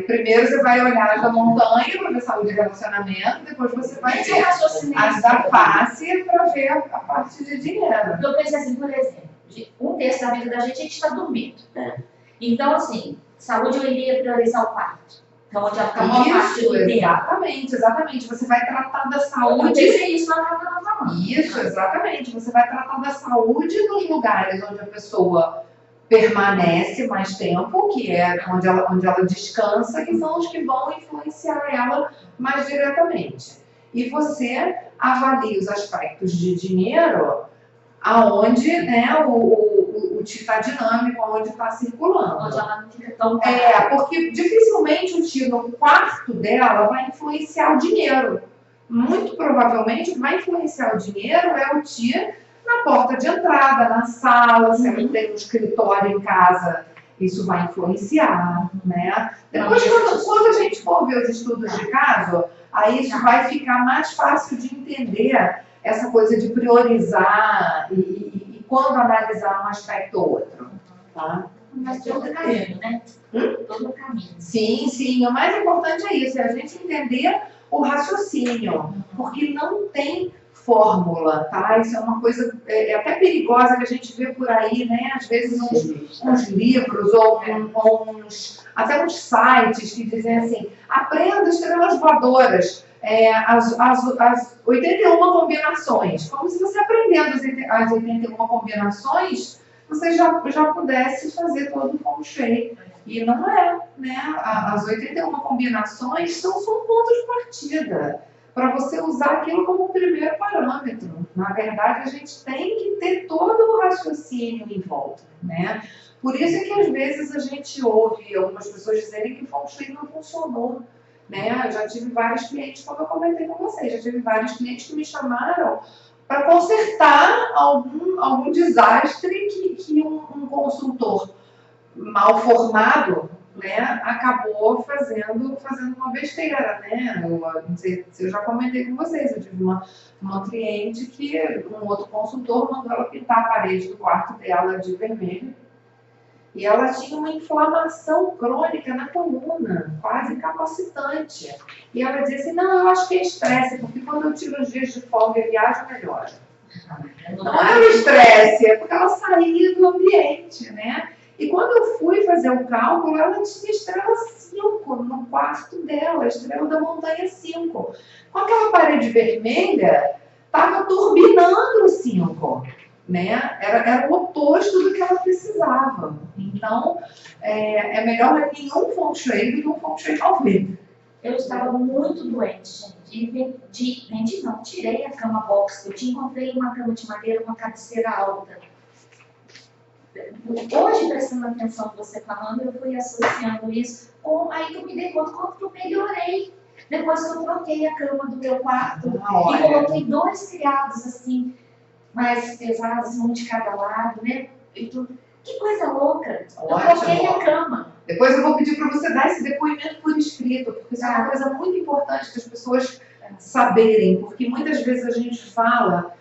Primeiro você vai olhar as da montanha para ver saúde e relacionamento, depois você vai ver as da face para ver a parte de dinheiro. Eu pensei assim, por exemplo, um terço da vida da gente, a gente está dormindo. Então, assim, saúde eu iria priorizar o parto. Então, onde ela fica uma parte do tempo. Exatamente. Você vai tratar da Eu saúde. pensei isso na falando. Isso, exatamente. Você vai tratar da saúde nos lugares onde a pessoa permanece mais tempo, que é onde ela descansa, que são os que vão influenciar ela mais diretamente. E você avalia os aspectos de dinheiro aonde, né, o Ti está dinâmico, onde está circulando. Onde ela não fica tão... Porque dificilmente o Ti no quarto dela vai influenciar o dinheiro. Muito provavelmente o que vai influenciar o dinheiro é o Ti na porta de entrada, na sala, se ela tem um escritório em casa, isso vai influenciar, né? Depois, quando a gente for ver os estudos de caso, aí isso vai ficar mais fácil de entender essa coisa de priorizar e quando analisar um aspecto ou outro, tá? Mas todo caminho, né? Todo caminho. Sim. O mais importante é isso, é a gente entender o raciocínio, porque não tem fórmula, tá? Isso é uma coisa até perigosa que a gente vê por aí, né? Às vezes uns livros ou até uns sites que dizem assim, aprenda estrelas voadoras, as 81 combinações. Como se você aprendendo as 81 combinações, você já pudesse fazer todo o Feng Shui. E não é, né? As 81 combinações são pontos de partida para você usar aquilo como primeiro parâmetro. Na verdade, a gente tem que ter todo o raciocínio em volta, né? Por isso é que às vezes a gente ouve algumas pessoas dizerem que o Feng Shui não funcionou, né? Eu já tive vários clientes, como eu comentei com vocês, já tive vários clientes que me chamaram para consertar algum desastre que um consultor mal formado, né, acabou fazendo uma besteira, né? Eu não sei se eu já comentei com vocês, eu tive uma cliente que um outro consultor mandou ela pintar a parede do quarto dela de vermelho e ela tinha uma inflamação crônica na coluna, quase incapacitante. E ela dizia assim, não, eu acho que é estresse, porque quando eu tiro os dias de folga e viajo, melhora. Não é o estresse, é porque ela saía do ambiente, né? E quando eu fui fazer o cálculo, ela tinha estrela 5 no quarto dela, a estrela da montanha 5. Com aquela parede vermelha, estava turbinando o 5, né? Era o oposto do que ela precisava. Então, é melhor nenhum Feng Shui do que um Feng Shui mal feito. Eu estava muito doente, gente. Não, tirei a cama box que eu tinha, comprei uma cama de madeira com uma cabeceira alta. Hoje, prestando atenção no que você falando, eu fui associando isso com aí que eu me dei conta quanto que eu melhorei. Depois que eu troquei a cama do meu quarto e coloquei 2 criados assim, mais pesados, um de cada lado, né? E tudo. Que coisa louca! Eu troquei a cama. Depois eu vou pedir para você dar esse depoimento por escrito, porque isso é uma coisa muito importante que as pessoas saberem, porque muitas vezes a gente fala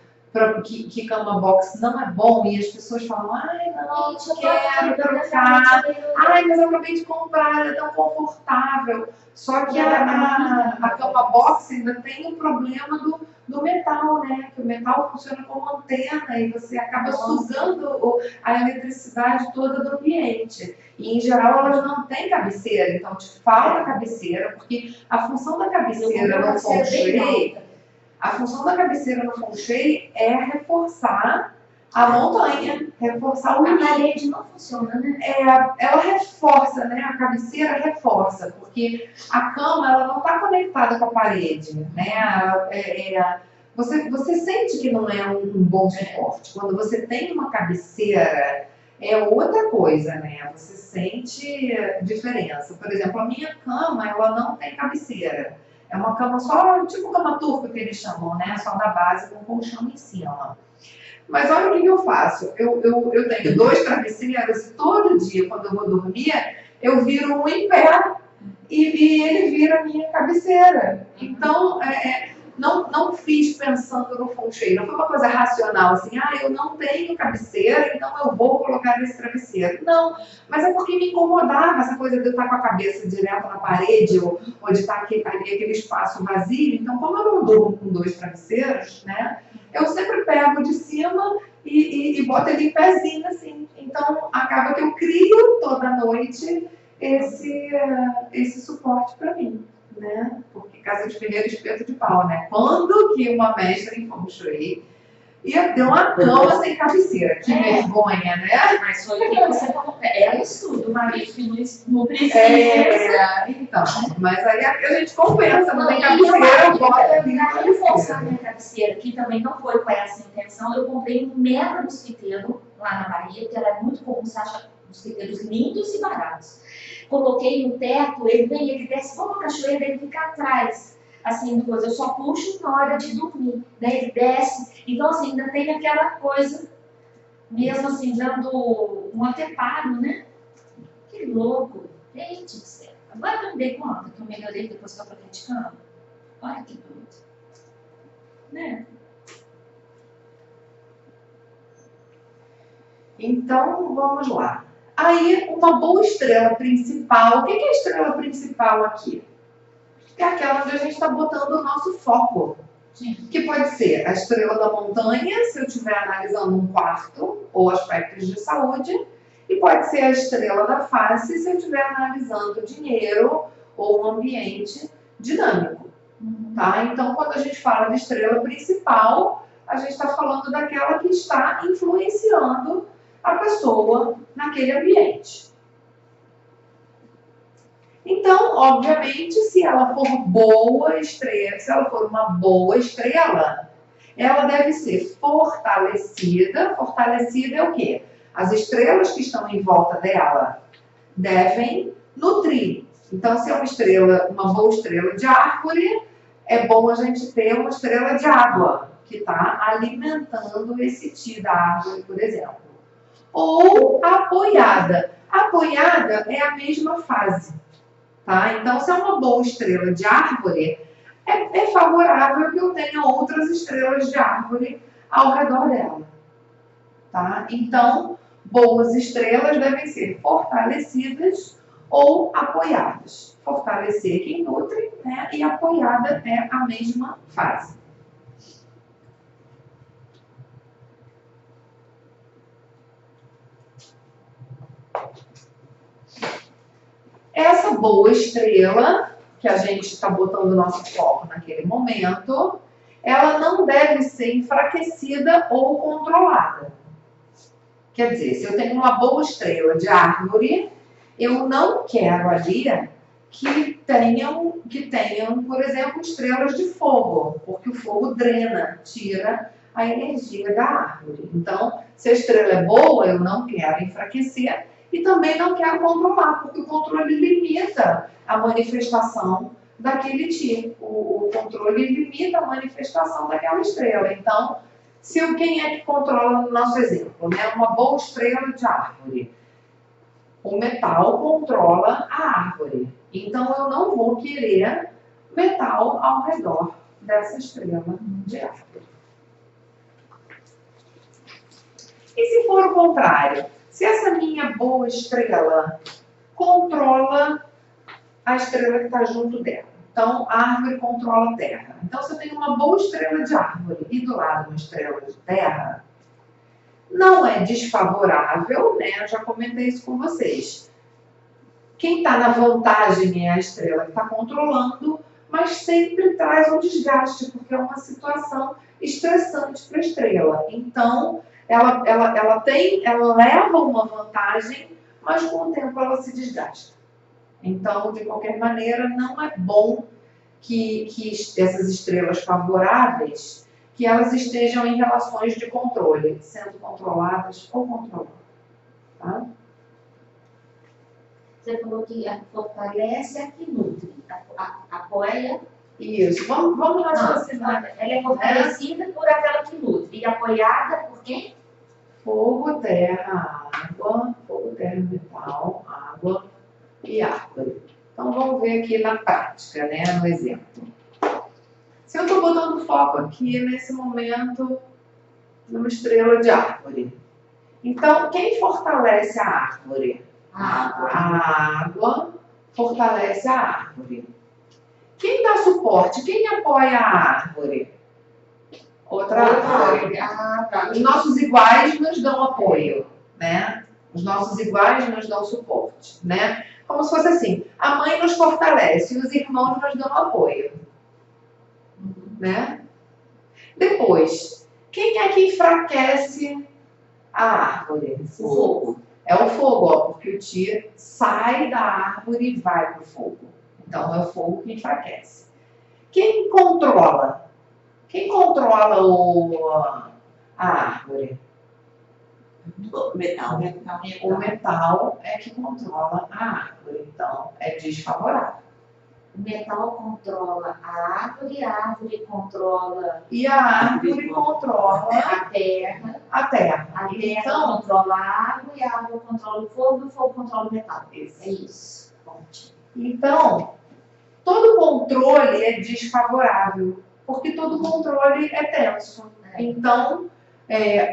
que cama box não é bom e as pessoas falam, ai não, quero trocar, ai mas eu acabei de comprar, é tão confortável. Só que a cama box ainda tem o problema do metal, né? Que o metal funciona como antena e você acaba sugando a eletricidade toda do ambiente. E, em geral, elas não têm cabeceira, então te falta cabeceira, porque a função da cabeceira no feng shui, é reforçar a montanha, reforçar o A ninho. parede não funciona, né? Ela reforça, né? A cabeceira reforça, porque a cama ela não está conectada com a parede, né? Você sente que não é um bom suporte. Quando você tem uma cabeceira, é outra coisa, né? Você sente diferença. Por exemplo, a minha cama, ela não tem cabeceira. É uma cama só, tipo cama turca que eles chamam, né? Só da base com colchão em cima. Mas olha o que eu faço. Eu tenho 2 travesseiros e todo dia, quando eu vou dormir, eu viro um em pé e ele vira a minha cabeceira. Então, não fiz pensando no feng shui. Não foi uma coisa racional, assim, eu não tenho cabeceira, então eu vou colocar nesse travesseiro. Não, mas é porque me incomodava essa coisa de eu estar com a cabeça direto na parede ou de estar aquele espaço vazio. Então, como eu não durmo com 2 travesseiros, né? Eu sempre pego de cima e boto ele em pezinho, assim. Então, acaba que eu crio toda noite esse suporte para mim, né? Porque casa de ferreiro, espeto de pau, né? Quando que uma mestra em feng shui ia ter uma cama sem cabeceira? Que vergonha, né? Mas foi o que você falou. É um estudo, marido que não precisa. Então, mas aí a gente compensa, não tem E cabeceira, bota ali na pra reforçar cabeceira. minha cabeceira, que também não foi com essa intenção, eu comprei um mega mosquiteiro lá na Bahia, que era muito comum, você acha mosquiteiros lindos e baratos. Coloquei no teto, ele vem, ele desce como uma cachoeira, ele fica atrás, assim, eu só puxo na hora de dormir, né? Ele desce, então assim, ainda tem aquela coisa, mesmo assim, dando um anteparo, né? Que louco, gente do céu. Agora que eu me dei conta que eu melhorei depois que eu troquei de cama. Olha que doido. Né? Então, vamos lá. Aí, uma boa estrela principal. O que é a estrela principal aqui? É aquela onde a gente está botando o nosso foco. Que pode ser a estrela da montanha, se eu estiver analisando um quarto ou aspectos de saúde. E pode ser a estrela da face, se eu estiver analisando dinheiro ou um ambiente dinâmico. Tá? Então, quando a gente fala de estrela principal, a gente está falando daquela que está influenciando a pessoa naquele ambiente. Então, obviamente, se ela for boa estrela, se ela for uma boa estrela, ela deve ser fortalecida. Fortalecida é o quê? As estrelas que estão em volta dela devem nutrir. Então, se é uma boa estrela de árvore, é bom a gente ter uma estrela de água, que está alimentando esse ti da árvore, por exemplo. Ou apoiada. Apoiada é a mesma fase. Tá? Então, se é uma boa estrela de árvore, é favorável que eu tenha outras estrelas de árvore ao redor dela. Tá? Então, boas estrelas devem ser fortalecidas ou apoiadas. Fortalecer quem nutre, né? E apoiada é a mesma fase. Essa boa estrela, que a gente está botando o nosso foco naquele momento, ela não deve ser enfraquecida ou controlada. Quer dizer, se eu tenho uma boa estrela de árvore, eu não quero ali que tenham, por exemplo, estrelas de fogo, porque o fogo drena, tira a energia da árvore. Então, se a estrela é boa, eu não quero enfraquecer e também não quero controlar, porque o controle limita a manifestação daquele tipo. O controle limita a manifestação daquela estrela. Então, quem é que controla no nosso exemplo? Né? Uma boa estrela de árvore. O metal controla a árvore. Então, eu não vou querer metal ao redor dessa estrela de árvore. E se for o contrário? Se essa minha boa estrela controla a estrela que está junto dela. Então, a árvore controla a terra. Então, se eu tenho uma boa estrela de árvore e do lado uma estrela de terra, não é desfavorável, né? Eu já comentei isso com vocês. Quem está na vantagem é a estrela que está controlando, mas sempre traz um desgaste, porque é uma situação estressante para a estrela. Então, ela leva uma vantagem, mas com o tempo ela se desgasta. Então, de qualquer maneira, não é bom que essas estrelas favoráveis, que elas estejam em relações de controle, sendo controladas ou controladas. Tá? Você falou que a fortalece a que nutre, apoia. Isso, vamos raciocinar. Ela é fortalecida por aquela que nutre e apoiada por quem? Fogo, terra, água, fogo, terra, metal, água e árvore. Então vamos ver aqui na prática, né, no exemplo. Se eu estou botando foco aqui nesse momento numa estrela de árvore, então quem fortalece a árvore? A água fortalece a árvore. Quem dá suporte? Quem apoia a árvore? Outra árvore. Os nossos iguais nos dão apoio, né? Os nossos iguais nos dão suporte, né? Como se fosse assim, a mãe nos fortalece e os irmãos nos dão apoio, né? Depois, quem é que enfraquece a árvore? O fogo. É o fogo, ó, porque o tiro sai da árvore e vai para o fogo. Então, é o fogo que enfraquece. Quem controla? Quem controla a árvore? O metal. O metal é que controla a árvore. Então, é desfavorável. O metal controla a árvore controla E a árvore controla a terra. a terra. A terra Então, controla a água e a água controla o fogo e o fogo controla o metal. É isso. Então, todo controle é desfavorável, porque todo controle é tenso. Então,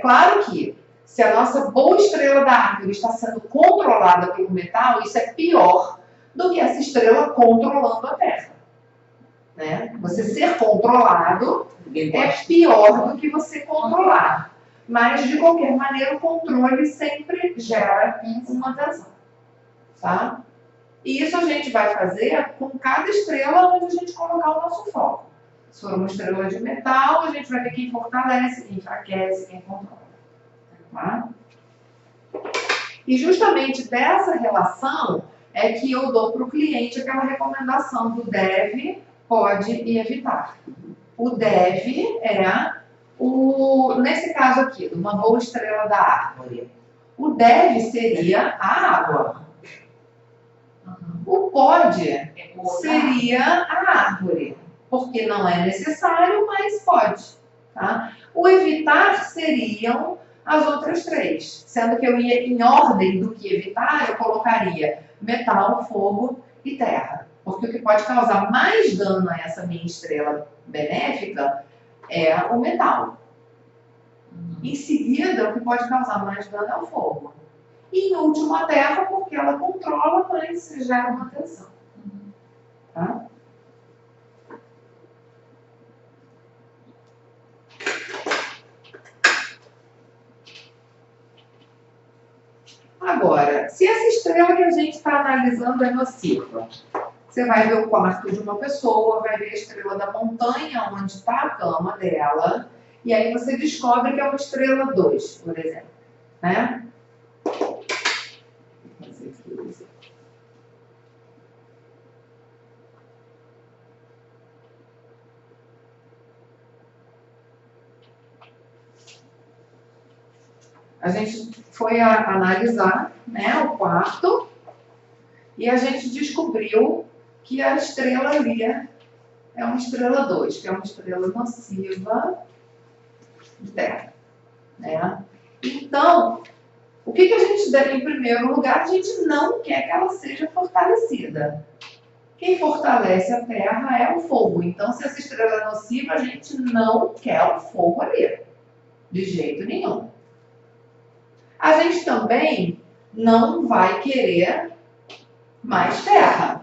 claro que se a nossa boa estrela da árvore está sendo controlada pelo metal, isso é pior do que essa estrela controlando a Terra. Né? Você ser controlado é pior do que você controlar. Mas, de qualquer maneira, o controle sempre gera uma tensão. Tá? E isso a gente vai fazer com cada estrela onde a gente colocar o nosso foco. Se for uma estrela de metal, a gente vai ver quem fortalece, quem enfraquece, quem controla. Tá? E justamente dessa relação é que eu dou para o cliente aquela recomendação do deve, pode e evitar. O deve nesse caso aqui, de uma boa estrela da árvore. O deve seria a água. O pode seria a árvore, porque não é necessário, mas pode. Tá? O evitar seriam as outras três, sendo que eu ia em ordem do que evitar, eu colocaria metal, fogo e terra. Porque o que pode causar mais dano a essa minha estrela benéfica é o metal. Em seguida, o que pode causar mais dano é o fogo. E em último a terra, porque ela controla, mas gera uma tensão. Tá? Agora, se essa estrela que a gente está analisando é nociva, você vai ver o quarto de uma pessoa, vai ver a estrela da montanha, onde está a cama dela, e aí você descobre que é uma estrela 2, por exemplo. Né? A gente foi analisar, né, o quarto e a gente descobriu que a estrela ali é uma estrela 2, que é uma estrela nociva de terra. Né? Então, o que a gente deve, em primeiro lugar, a gente não quer que ela seja fortalecida. Quem fortalece a terra é o fogo. Então, se essa estrela é nociva, a gente não quer o fogo ali. De jeito nenhum. A gente também não vai querer mais terra.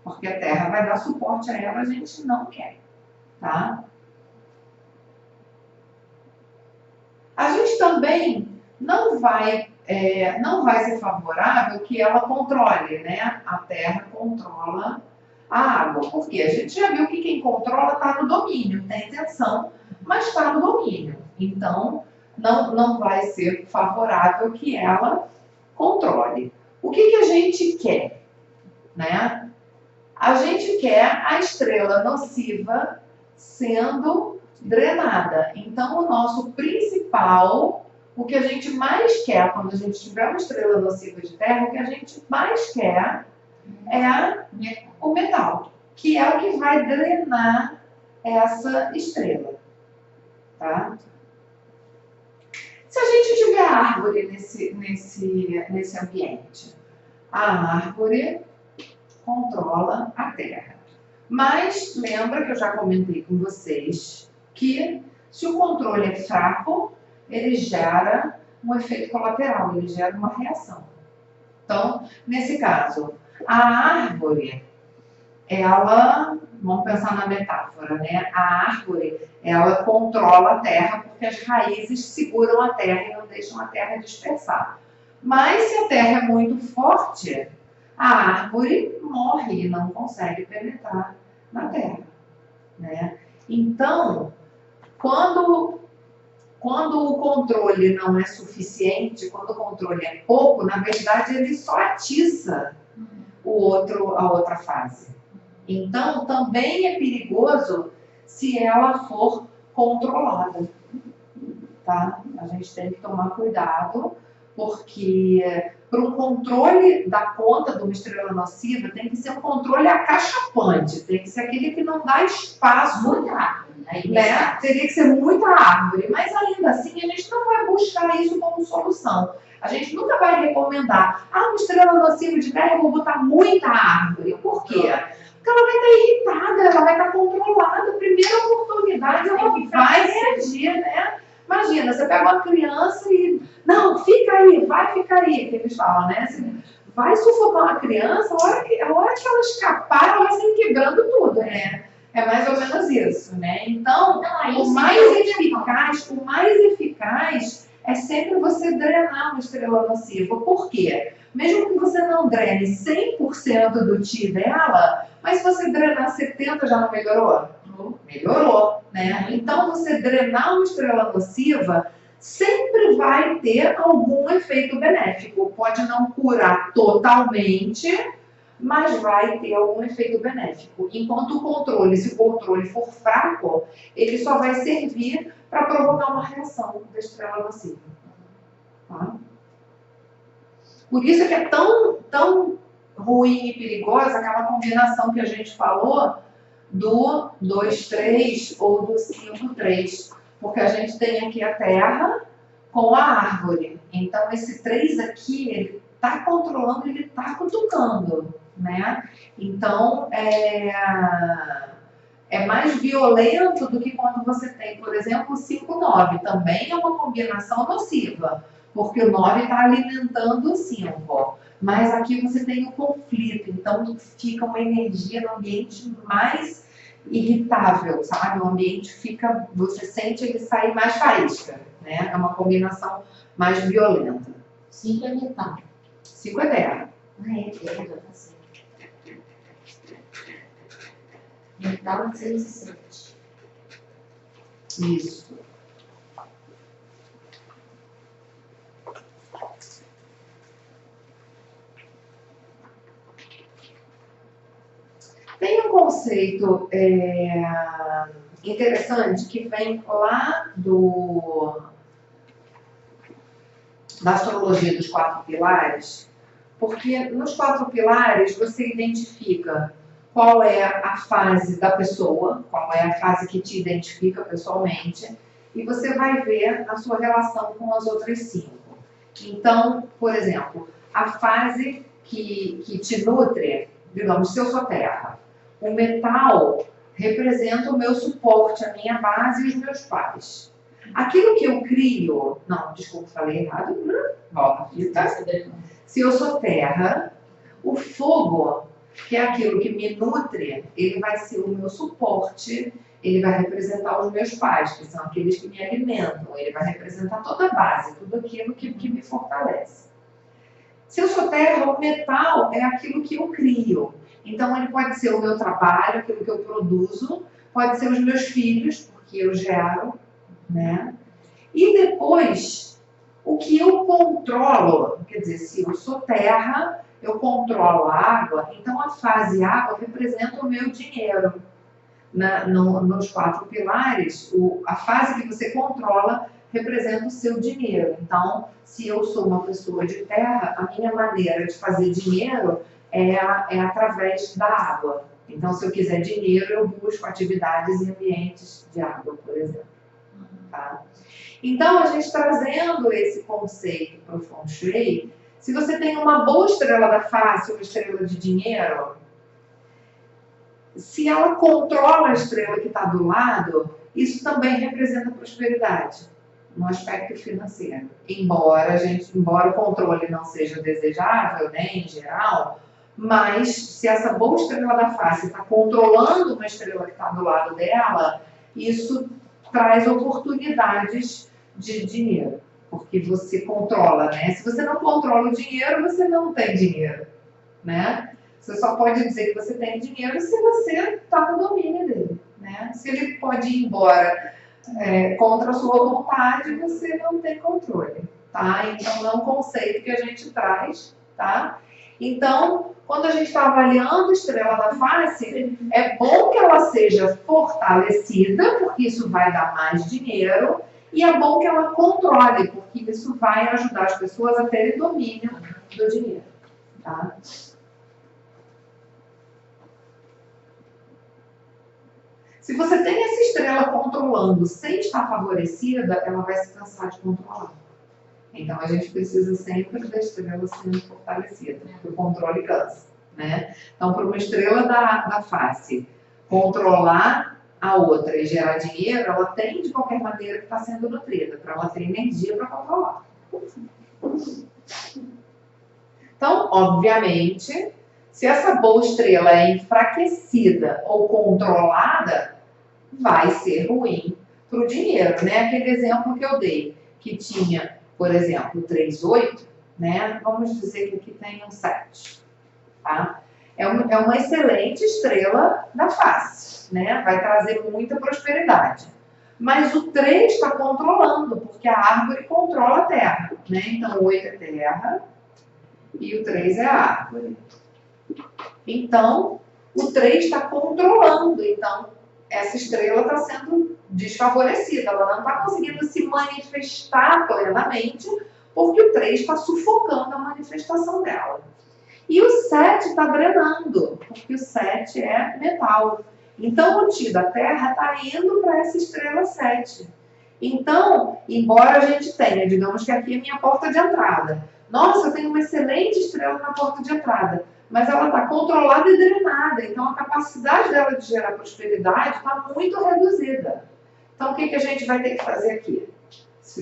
porque a terra vai dar suporte a ela, a gente não quer, tá? A gente também não vai ser favorável que ela controle, né? A terra controla a água, porque a gente já viu que quem controla está no domínio, tem intenção, mas está no domínio. Então, não vai ser favorável que ela controle. O que a gente quer, né? A gente quer a estrela nociva sendo drenada. Então, o nosso principal, o que a gente mais quer quando a gente tiver uma estrela nociva de terra, o que a gente mais quer é o metal, que é o que vai drenar essa estrela, tá? Se a gente tiver árvore nesse ambiente, a árvore controla a terra. Mas lembra que eu já comentei com vocês que se o controle é fraco, ele gera um efeito colateral, ele gera uma reação. Então, nesse caso, a árvore, ela, vamos pensar na metáfora, né? A árvore, ela controla a terra porque as raízes seguram a terra e não deixam a terra dispersar. Mas se a terra é muito forte, a árvore morre e não consegue penetrar na terra, né? Então, quando o controle não é suficiente, quando o controle é pouco, na verdade ele só atiça a outra fase. Então, também é perigoso se ela for controlada, tá? A gente tem que tomar cuidado, porque para um controle da conta de uma estrela nociva, tem que ser um controle acachapante, tem que ser aquele que não dá espaço. Muita árvore, Né? Teria que ser muita árvore, mas ainda assim a gente não vai buscar isso como solução. A gente nunca vai recomendar, uma estrela nociva de terra, eu vou botar muita árvore. Por quê? Porque ela vai estar irritada, ela vai estar controlada. A primeira oportunidade ela vai reagir, né? Imagina, você pega uma criança e, não, fica aí, vai ficar aí, que eles falam, né? Você vai sufocar uma criança, a hora que ela escapar, ela vai sair quebrando tudo, né? É mais ou menos isso, né? Então, o mais eficaz é sempre você drenar uma estrela nociva. Por quê? Mesmo que você não drene 100% do Ti dela, mas se você drenar 70%, já não melhorou? Melhorou, né? Então, você drenar uma estrela nociva sempre vai ter algum efeito benéfico. Pode não curar totalmente, mas vai ter algum efeito benéfico. Enquanto se o controle for fraco, ele só vai servir para provocar uma reação da estrela nociva. Tá? Por isso que é tão ruim e perigosa aquela combinação que a gente falou do 2-3 ou do 5-3. Porque a gente tem aqui a terra com a árvore. Então, esse 3 aqui, ele está controlando, ele está cutucando, né? Então, é mais violento do que quando você tem, por exemplo, o 5-9. Também é uma combinação nociva, porque o 9 está alimentando o 5. Mas aqui você tem o conflito, então fica uma energia no ambiente mais irritável, sabe? O ambiente fica, você sente ele sair mais faísca, né? É uma combinação mais violenta. 5 é metal. 5 é terra. É terra, tá certo. Metal é 6 e 7. Isso. Tem um conceito interessante que vem lá da astrologia dos 4 pilares, porque nos 4 pilares você identifica qual é a fase da pessoa, qual é a fase que te identifica pessoalmente, e você vai ver a sua relação com as outras 5. Então, por exemplo, a fase que te nutre, digamos, se eu sou terra, o metal representa o meu suporte, a minha base e os meus pais. Aquilo que eu crio... Não, desculpa, falei errado. Volta a fita. Se eu sou terra, o fogo que é aquilo que me nutre, ele vai ser o meu suporte, ele vai representar os meus pais, que são aqueles que me alimentam, ele vai representar toda a base, tudo aquilo que me fortalece. Se eu sou terra, o metal é aquilo que eu crio. Então, ele pode ser o meu trabalho, aquilo que eu produzo, pode ser os meus filhos, porque eu gero, né? E depois, o que eu controlo, quer dizer, se eu sou terra, eu controlo a água, então a fase água representa o meu dinheiro. Nos 4 pilares, a fase que você controla representa o seu dinheiro. Então, se eu sou uma pessoa de terra, a minha maneira de fazer dinheiro é através da água. Então, se eu quiser dinheiro, eu busco atividades em ambientes de água, por exemplo. Tá? Então, a gente trazendo esse conceito para o Feng Shui, se você tem uma boa estrela da face, uma estrela de dinheiro, se ela controla a estrela que está do lado, isso também representa prosperidade no aspecto financeiro. Embora o controle não seja desejável, né, em geral, mas se essa boa estrela da face está controlando uma estrela que está do lado dela, isso traz oportunidades de dinheiro, porque você controla, né? Se você não controla o dinheiro, você não tem dinheiro, né? Você só pode dizer que você tem dinheiro se você está no domínio dele, né? Se ele pode ir embora contra a sua vontade, você não tem controle, tá? Então, é um conceito que a gente traz, tá? Então, quando a gente está avaliando a estrela da face, é bom que ela seja fortalecida, porque isso vai dar mais dinheiro, e é bom que ela controle, porque isso vai ajudar as pessoas a terem domínio do dinheiro, tá? Se você tem essa estrela controlando sem estar favorecida, ela vai se cansar de controlar. Então, a gente precisa sempre da estrela sendo fortalecida, porque o controle cansa, né? Então, para uma estrela da face controlar a outra e gerar dinheiro, ela tem, de qualquer maneira, que está sendo nutrida, para ela ter energia para controlar. Então, obviamente, se essa boa estrela é enfraquecida ou controlada, vai ser ruim para o dinheiro, né? Aquele exemplo que eu dei, que tinha, por exemplo, 3, 8, né? Vamos dizer que aqui tem um 7, tá? É uma excelente estrela da face, né? Vai trazer muita prosperidade. Mas o 3 está controlando, porque a árvore controla a terra, né? Então, o 8 é terra e o 3 é a árvore. Então, o 3 está controlando. Então, essa estrela está sendo desfavorecida. Ela não está conseguindo se manifestar plenamente, porque o 3 está sufocando a manifestação dela. E o 7 está drenando, porque o 7 é metal. Então, o Ti da Terra está indo para essa estrela 7. Então, embora a gente tenha, digamos que aqui é a minha porta de entrada. Nossa, eu tenho uma excelente estrela na porta de entrada, mas ela está controlada e drenada. Então, a capacidade dela de gerar prosperidade está muito reduzida. Então, o que a gente vai ter que fazer aqui?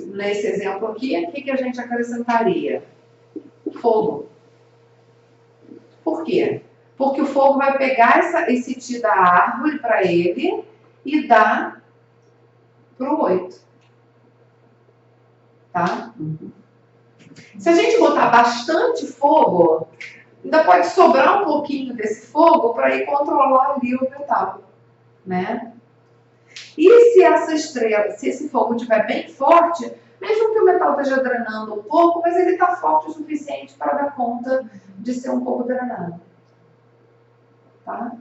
Nesse exemplo aqui, o que a gente acrescentaria? Fogo. Por quê? Porque o fogo vai pegar esse Ti da árvore para ele e dar para o 8. Tá? Se a gente botar bastante fogo, ainda pode sobrar um pouquinho desse fogo para ir controlar ali o metal, né? E se essa estrela, se esse fogo estiver bem forte, mesmo que o metal esteja drenando um pouco, mas ele está forte o suficiente para dar conta de ser um pouco drenado. Tá?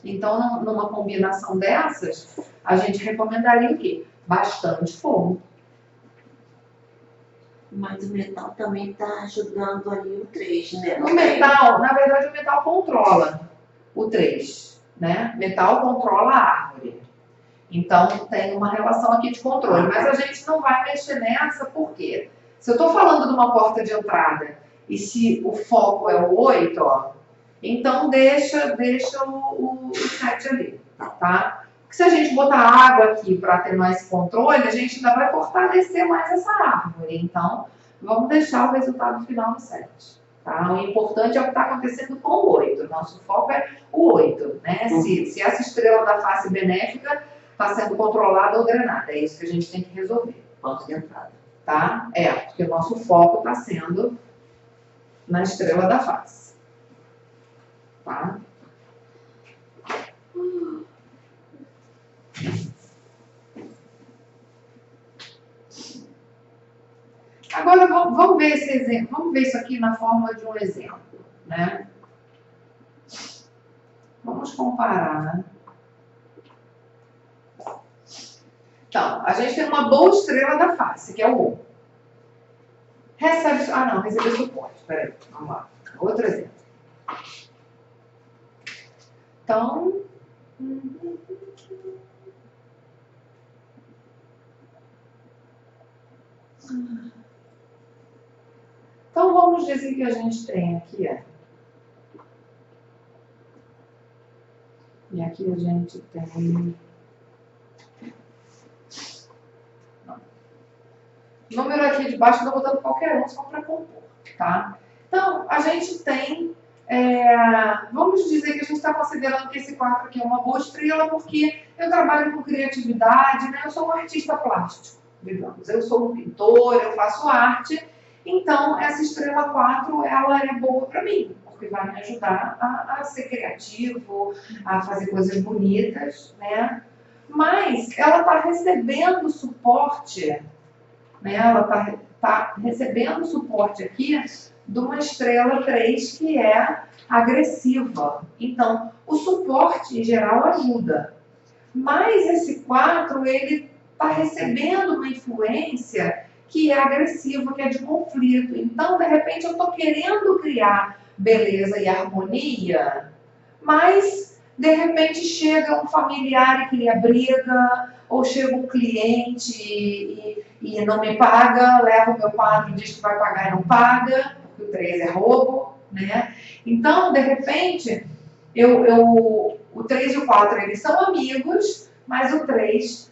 Então, numa combinação dessas, a gente recomendaria o quê? Bastante fogo. Mas o metal também está ajudando ali o 3, né? O metal, na verdade, o metal controla o 3, né? Metal controla a árvore. Então, tem uma relação aqui de controle. Mas a gente não vai mexer nessa, por quê? Se eu estou falando de uma porta de entrada e se o foco é o 8, ó, então deixa o 7 ali, tá? Porque se a gente botar água aqui para ter mais controle, a gente ainda vai fortalecer mais essa árvore. Então, vamos deixar o resultado final no 7. Tá? O importante é o que está acontecendo com o 8. Nosso foco é o 8. Né? Se essa estrela da face benéfica está sendo controlada ou drenada. É isso que a gente tem que resolver. Ponto de entrada. Tá? Porque o nosso foco está sendo na estrela da face. Tá? Agora vamos ver esse exemplo. Vamos ver isso aqui na forma de um exemplo, né? Vamos comparar. Então, a gente tem uma boa estrela da face, que é o 1. Recebeu suporte. Peraí, vamos lá. Outro exemplo. Então, vamos dizer que a gente tem aqui, e aqui a gente tem número aqui de baixo, eu estou botando qualquer um só para compor, tá? Então, a gente tem, vamos dizer que a gente está considerando que esse 4 aqui é uma boa estrela, porque eu trabalho com criatividade, né? Eu sou um artista plástico, digamos. Eu sou um pintor, eu faço arte, então essa estrela 4, ela é boa para mim, porque vai me ajudar a ser criativo, a fazer coisas bonitas, né? Mas ela está recebendo suporte, né? Ela está recebendo suporte aqui de uma estrela 3 que é agressiva. Então, o suporte em geral ajuda. Mas esse 4, ele está recebendo uma influência que é agressiva, que é de conflito. Então, de repente, eu estou querendo criar beleza e harmonia, mas, de repente, chega um familiar e cria briga, ou chega um cliente e não me paga, leva o meu quadro e diz que vai pagar e não paga, porque o 3 é roubo, né? Então, de repente, o 3 e o 4, eles são amigos, mas o 3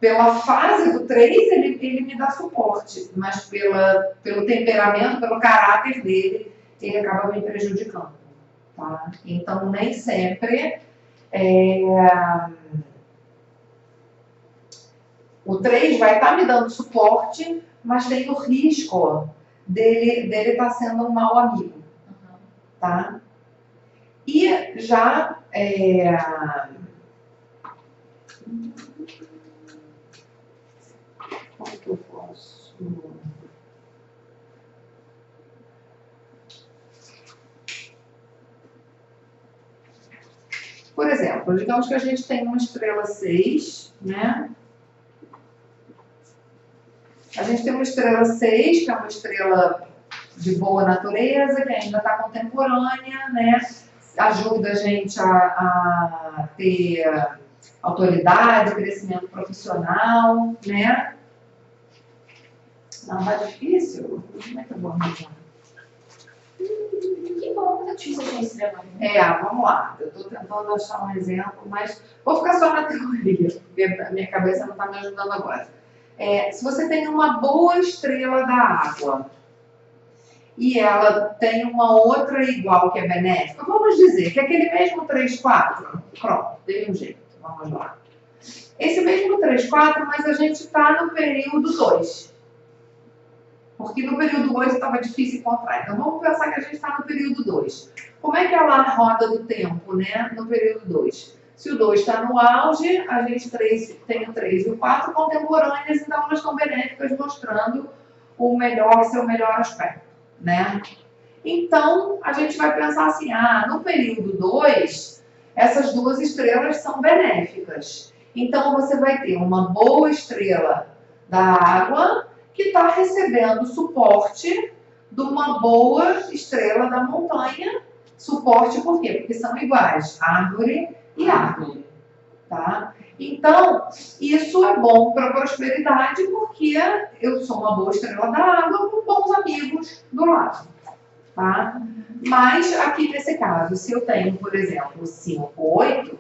pela fase do 3, ele me dá suporte, mas pelo temperamento, pelo caráter dele, ele acaba me prejudicando. Tá? Então, nem sempre o 3 vai estar me dando suporte, mas tem o risco dele estar sendo um mau amigo. Tá? E já como que eu posso? Por exemplo, digamos que a gente tem uma estrela 6, né? A gente tem uma estrela 6, que é uma estrela de boa natureza, que ainda está contemporânea, né? Ajuda a gente a ter autoridade, crescimento profissional, né? Não, tá difícil? Como é que eu vou arranjar? Que bom, tá difícil achar estrela. Vamos lá. Eu estou tentando achar um exemplo, mas vou ficar só na teoria, porque a minha cabeça não está me ajudando agora. Se você tem uma boa estrela da água e ela tem uma outra igual que é benéfica, vamos dizer que aquele mesmo 3, 4, pronto, dei um jeito, vamos lá. Esse mesmo 3, 4, mas a gente está no período 2. Porque no período 8 estava difícil encontrar. Então vamos pensar que a gente está no período 2. Como é que ela a roda do tempo, né? No período 2? Se o 2 está no auge, a gente tem o 3 e o 4 contemporâneas, então elas estão benéficas, mostrando seu melhor aspecto, né? Então, a gente vai pensar assim, no período 2, essas duas estrelas são benéficas. Então, você vai ter uma boa estrela da água que está recebendo suporte de uma boa estrela da montanha. Suporte por quê? Porque são iguais, árvore e árvore. Tá? Então, isso é bom para a prosperidade porque eu sou uma boa estrela da água com bons amigos do lado. Tá? Mas, aqui nesse caso, se eu tenho, por exemplo, 5, 8,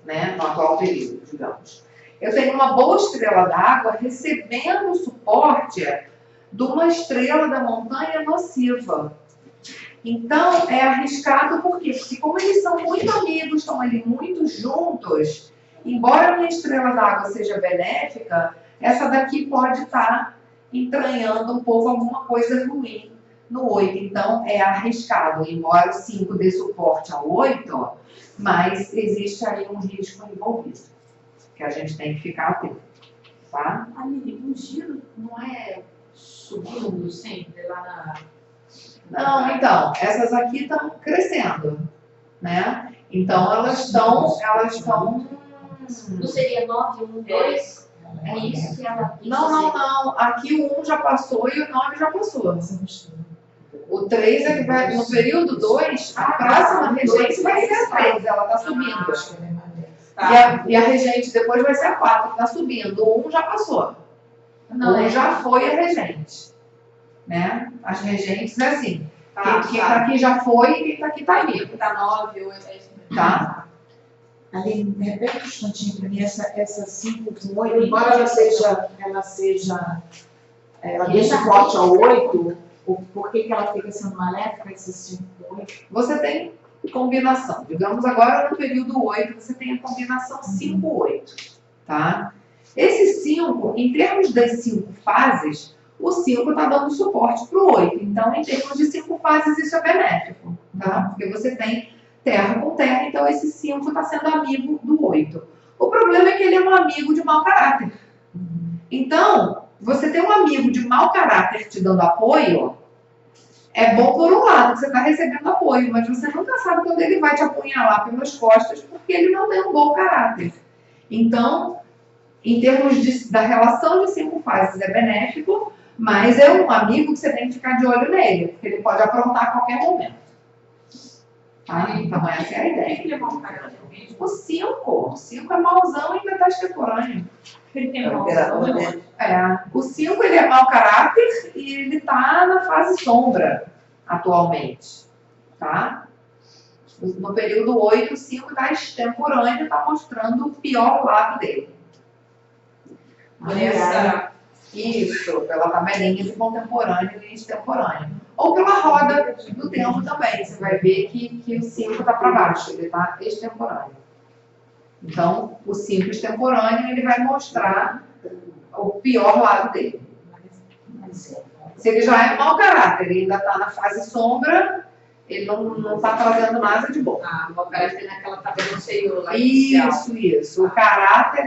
né, no atual período, digamos, eu tenho uma boa estrela d'água recebendo suporte de uma estrela da montanha nociva. Então, é arriscado por quê? Porque como eles são muito amigos, estão ali muito juntos, embora a minha estrela d'água seja benéfica, essa daqui pode estar entranhando um pouco alguma coisa ruim no 8. Então, é arriscado. Embora o 5 dê suporte ao 8, mas existe aí um risco envolvido, que a gente tem que ficar atento. Tá? Aline, o giro não é subindo sempre lá na... Não, então, essas aqui estão crescendo, né? Então, elas estão... Não seria 9, 1, 2? É isso que ela quis Não. Aqui o 1 já passou e o 9 já passou. O 3 é que vai... No período 2, a próxima regente vai ser a 3, ela está subindo. E a regente depois vai ser a 4, que está subindo. O 1 já passou. Não, O 1 já foi a regente. Né? As regentes é assim. Quem tá aqui já foi e quem tá aqui tá vivo. Tá 9, 8, é isso mesmo. Tá? Aline, repete um instantinho para mim, essa 5 com 8, embora ela dê suporte ao 8, por que ela fica sendo maléfica, essa 5 com 8? Você tem combinação. Digamos agora no período 8, você tem a combinação 5-8. Tá? Esse 5, em termos das 5 fases, o 5 está dando suporte para o 8. Então, em termos de 5 fases, isso é benéfico. Tá? Porque você tem terra com terra, então esse 5 está sendo amigo do 8. O problema é que ele é um amigo de mau caráter. Então, você ter um amigo de mau caráter te dando apoio, é bom por um lado, que você está recebendo apoio, mas você nunca sabe quando ele vai te apunhalar pelas costas, porque ele não tem um bom caráter. Então, em termos da relação de 5 fases, é benéfico, mas é um amigo que você tem que ficar de olho nele, porque ele pode aprontar a qualquer momento. Tá? Então, essa é a ideia. Ele é mau caráter mesmo. O 5 é mauzão e ainda está extemporâneo. Ele tem É o mau imperador, caráter. né? O 5 ele é mau caráter e ele está na fase sombra atualmente. Tá? No período 8, o 5 está extemporâneo e está mostrando o pior lado dele. Isso, pela tabelinha de contemporâneo e extemporâneo. Ou pela roda do tempo também. Você vai ver que o 5 está para baixo, ele está extemporâneo. Então, o 5 extemporâneo, ele vai mostrar o pior lado dele. Se ele já é mau caráter, ele ainda está na fase sombra, ele não está trazendo nada de bom. Ah, o mau caráter naquela tabela anterior lá inicial. Isso. O caráter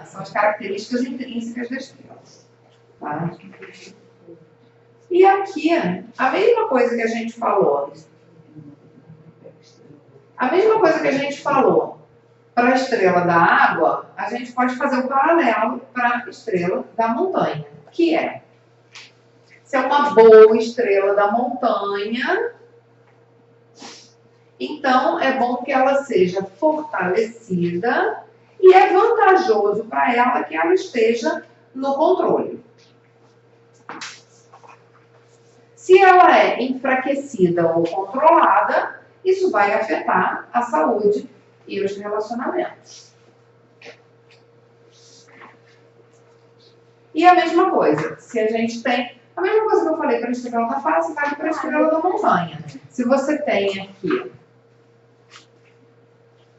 são as características intrínsecas da estrela. Tá? E aqui, a mesma coisa que a gente falou. Para a estrela da água, a gente pode fazer o paralelo para a estrela da montanha, que é, se é uma boa estrela da montanha, então é bom que ela seja fortalecida e é vantajoso para ela que ela esteja no controle. Se ela é enfraquecida ou controlada, isso vai afetar a saúde e os relacionamentos. E a mesma coisa, se a gente tem... A mesma coisa que eu falei para a estrela da face, vale para a estrela da montanha. Se você tem aqui,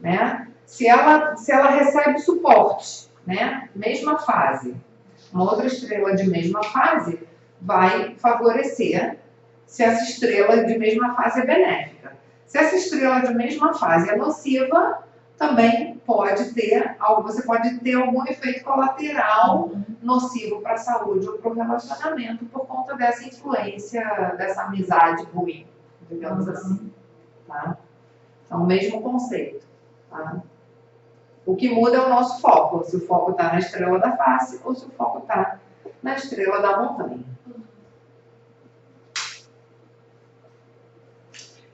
né? Se ela recebe suporte, né? Mesma fase, uma outra estrela de mesma fase vai favorecer se essa estrela de mesma fase é benéfica. Se essa estrela de mesma fase é nociva, também pode ter, você pode ter algum efeito colateral nocivo para a saúde ou para o relacionamento por conta dessa influência, dessa amizade ruim, digamos assim. Tá? Então, o mesmo conceito. Tá? O que muda é o nosso foco, se o foco está na estrela da face ou se o foco está na estrela da montanha.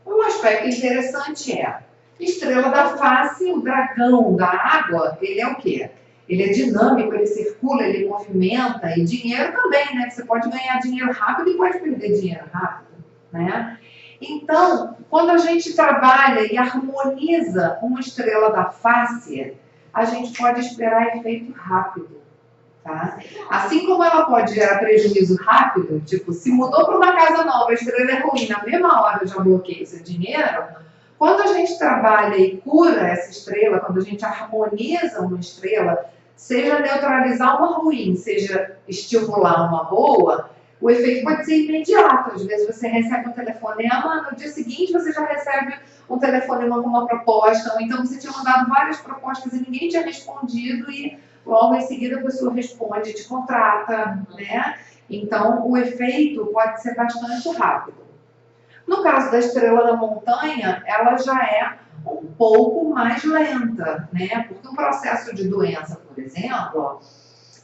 Um aspecto interessante é, estrela da face, o dragão da água, ele é o quê? Ele é dinâmico, ele circula, ele movimenta, e dinheiro também, né? Você pode ganhar dinheiro rápido e pode perder dinheiro rápido, né? Então, quando a gente trabalha e harmoniza uma estrela da face, a gente pode esperar efeito rápido, Tá? Assim como ela pode gerar prejuízo rápido, tipo, se mudou para uma casa nova, a estrela é ruim, na mesma hora já bloqueia seu dinheiro, quando a gente trabalha e cura essa estrela, quando a gente harmoniza uma estrela, seja neutralizar uma ruim, seja estimular uma boa, o efeito pode ser imediato. Às vezes você recebe um telefonema, no dia seguinte você já recebe um telefonema com uma proposta, ou então você tinha mandado várias propostas e ninguém tinha respondido e logo em seguida a pessoa responde, te contrata, né? Então o efeito pode ser bastante rápido. No caso da estrela da montanha, ela já é um pouco mais lenta, né? Porque o processo de doença, por exemplo,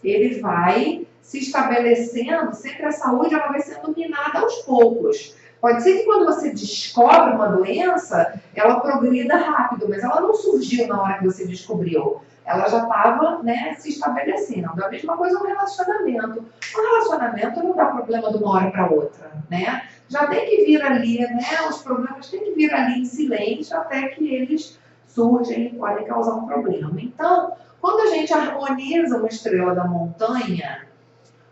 ele vai se estabelecendo, sempre a saúde ela vai sendo minada aos poucos. Pode ser que quando você descobre uma doença, ela progrida rápido, mas ela não surgiu na hora que você descobriu. Ela já estava, né, se estabelecendo. A mesma coisa no relacionamento. O relacionamento não dá problema de uma hora para outra, né? Já tem que vir ali, né? Os problemas têm que vir ali em silêncio até que eles surgem e podem causar um problema. Então, quando a gente harmoniza uma estrela da montanha,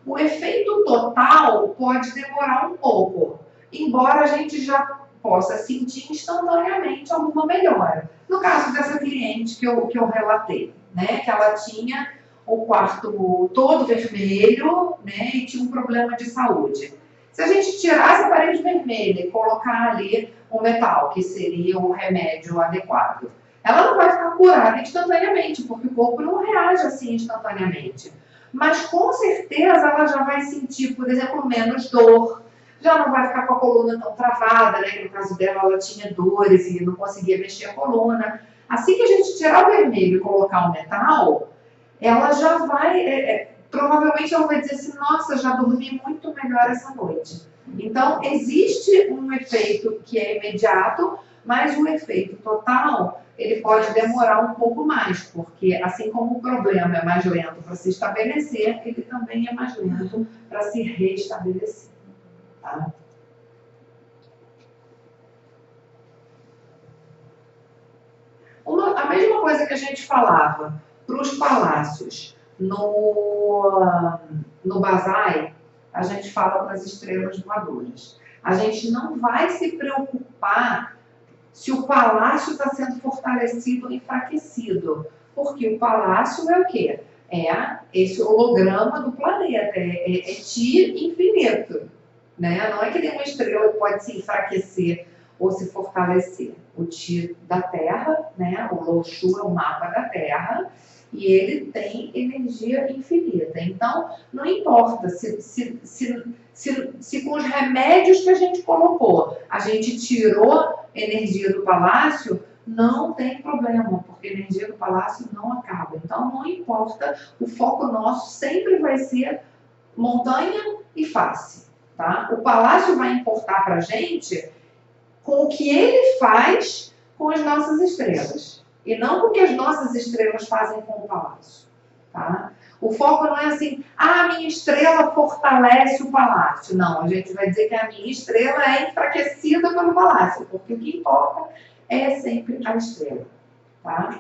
o efeito total pode demorar um pouco, embora a gente já possa sentir instantaneamente alguma melhora. No caso dessa cliente que eu relatei, né, que ela tinha o quarto todo vermelho, né, e tinha um problema de saúde. Se a gente tirasse a parede vermelha e colocar ali um metal, que seria o remédio adequado, ela não vai ficar curada instantaneamente, porque o corpo não reage assim instantaneamente. Mas com certeza ela já vai sentir, por exemplo, menos dor, já não vai ficar com a coluna tão travada, né? Que no caso dela ela tinha dores e não conseguia mexer a coluna. Assim que a gente tirar o vermelho e colocar o metal, ela já vai, provavelmente ela vai dizer assim, nossa, já dormi muito melhor essa noite. Então, existe um efeito que é imediato, mas o efeito total, ele pode demorar um pouco mais, porque assim como o problema é mais lento para se estabelecer, ele também é mais lento para se restabelecer. Tá? A mesma coisa que a gente falava para os palácios no Basai, a gente fala para as estrelas voadoras. A gente não vai se preocupar se o palácio está sendo fortalecido ou enfraquecido, porque o palácio é o quê? É esse holograma do planeta, é Ti infinito, né? Não é que nenhuma estrela pode se enfraquecer ou se fortalecer. O Ti da Terra, né? O Loxu é o mapa da Terra, e ele tem energia infinita. Então, não importa se com os remédios que a gente colocou, a gente tirou energia do palácio, não tem problema, porque a energia do palácio não acaba. Então, não importa, o foco nosso sempre vai ser montanha e face. Tá? O palácio vai importar para a gente com o que ele faz com as nossas estrelas. E não com o que as nossas estrelas fazem com o palácio. Tá? O foco não é assim, a minha estrela fortalece o palácio. Não, a gente vai dizer que a minha estrela é enfraquecida pelo palácio, porque o que importa é sempre a estrela. Tá?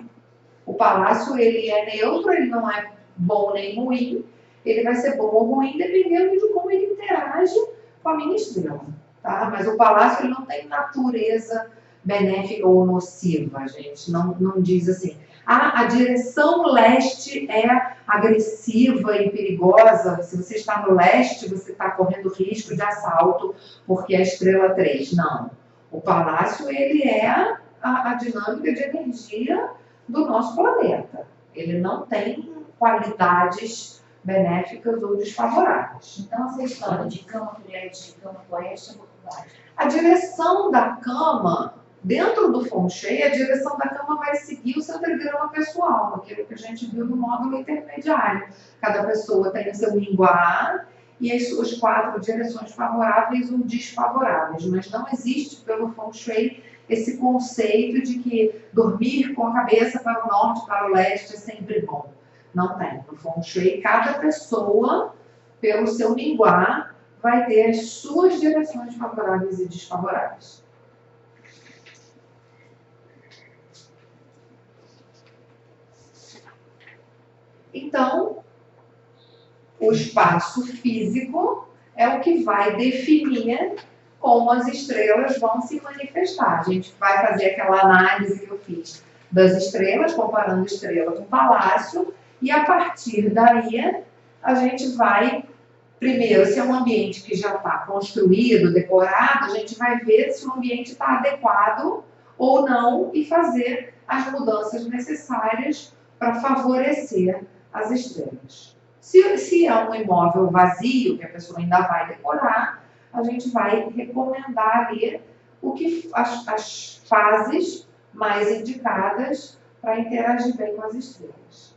O palácio, ele é neutro, ele não é bom nem ruim, ele vai ser bom ou ruim dependendo de como ele interage com a minha estrela. Tá? Mas o palácio, ele não tem natureza benéfica ou nociva, gente. Não diz assim, a direção leste é agressiva e perigosa. Se você está no leste, você está correndo risco de assalto, porque é a estrela 3. Não. O palácio, ele é a dinâmica de energia do nosso planeta. Ele não tem qualidades benéficas ou desfavoráveis. Então, essa história de cama para o leste, cama para o oeste, é muito baixa. A direção da cama, dentro do Feng Shui, a direção da cama vai seguir o seu trigrama pessoal, aquilo que a gente viu no módulo intermediário. Cada pessoa tem o seu linguar e as suas 4 direções favoráveis ou desfavoráveis, mas não existe pelo Feng Shui esse conceito de que dormir com a cabeça para o norte, para o leste é sempre bom. Não tem. No Feng Shui, cada pessoa, pelo seu linguar, vai ter as suas direções favoráveis e desfavoráveis. Então, o espaço físico é o que vai definir como as estrelas vão se manifestar. A gente vai fazer aquela análise que eu fiz das estrelas, comparando estrela com palácio, e a partir daí a gente vai, primeiro, se é um ambiente que já está construído, decorado, a gente vai ver se o ambiente está adequado ou não e fazer as mudanças necessárias para favorecer as estrelas. Se é um imóvel vazio, que a pessoa ainda vai decorar, a gente vai recomendar ali as fases mais indicadas para interagir bem com as estrelas.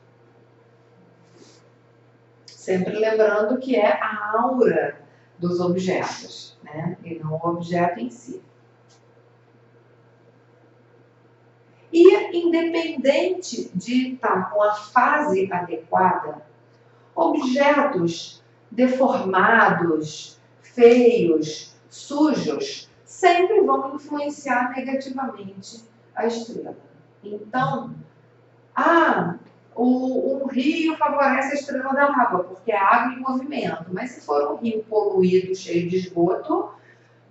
Sempre lembrando que é a aura dos objetos, né? E não o objeto em si. E, independente de estar com a fase adequada, objetos deformados, feios, sujos, sempre vão influenciar negativamente a estrela. Então, um rio favorece a estrela da água, porque é água em movimento. Mas se for um rio poluído, cheio de esgoto,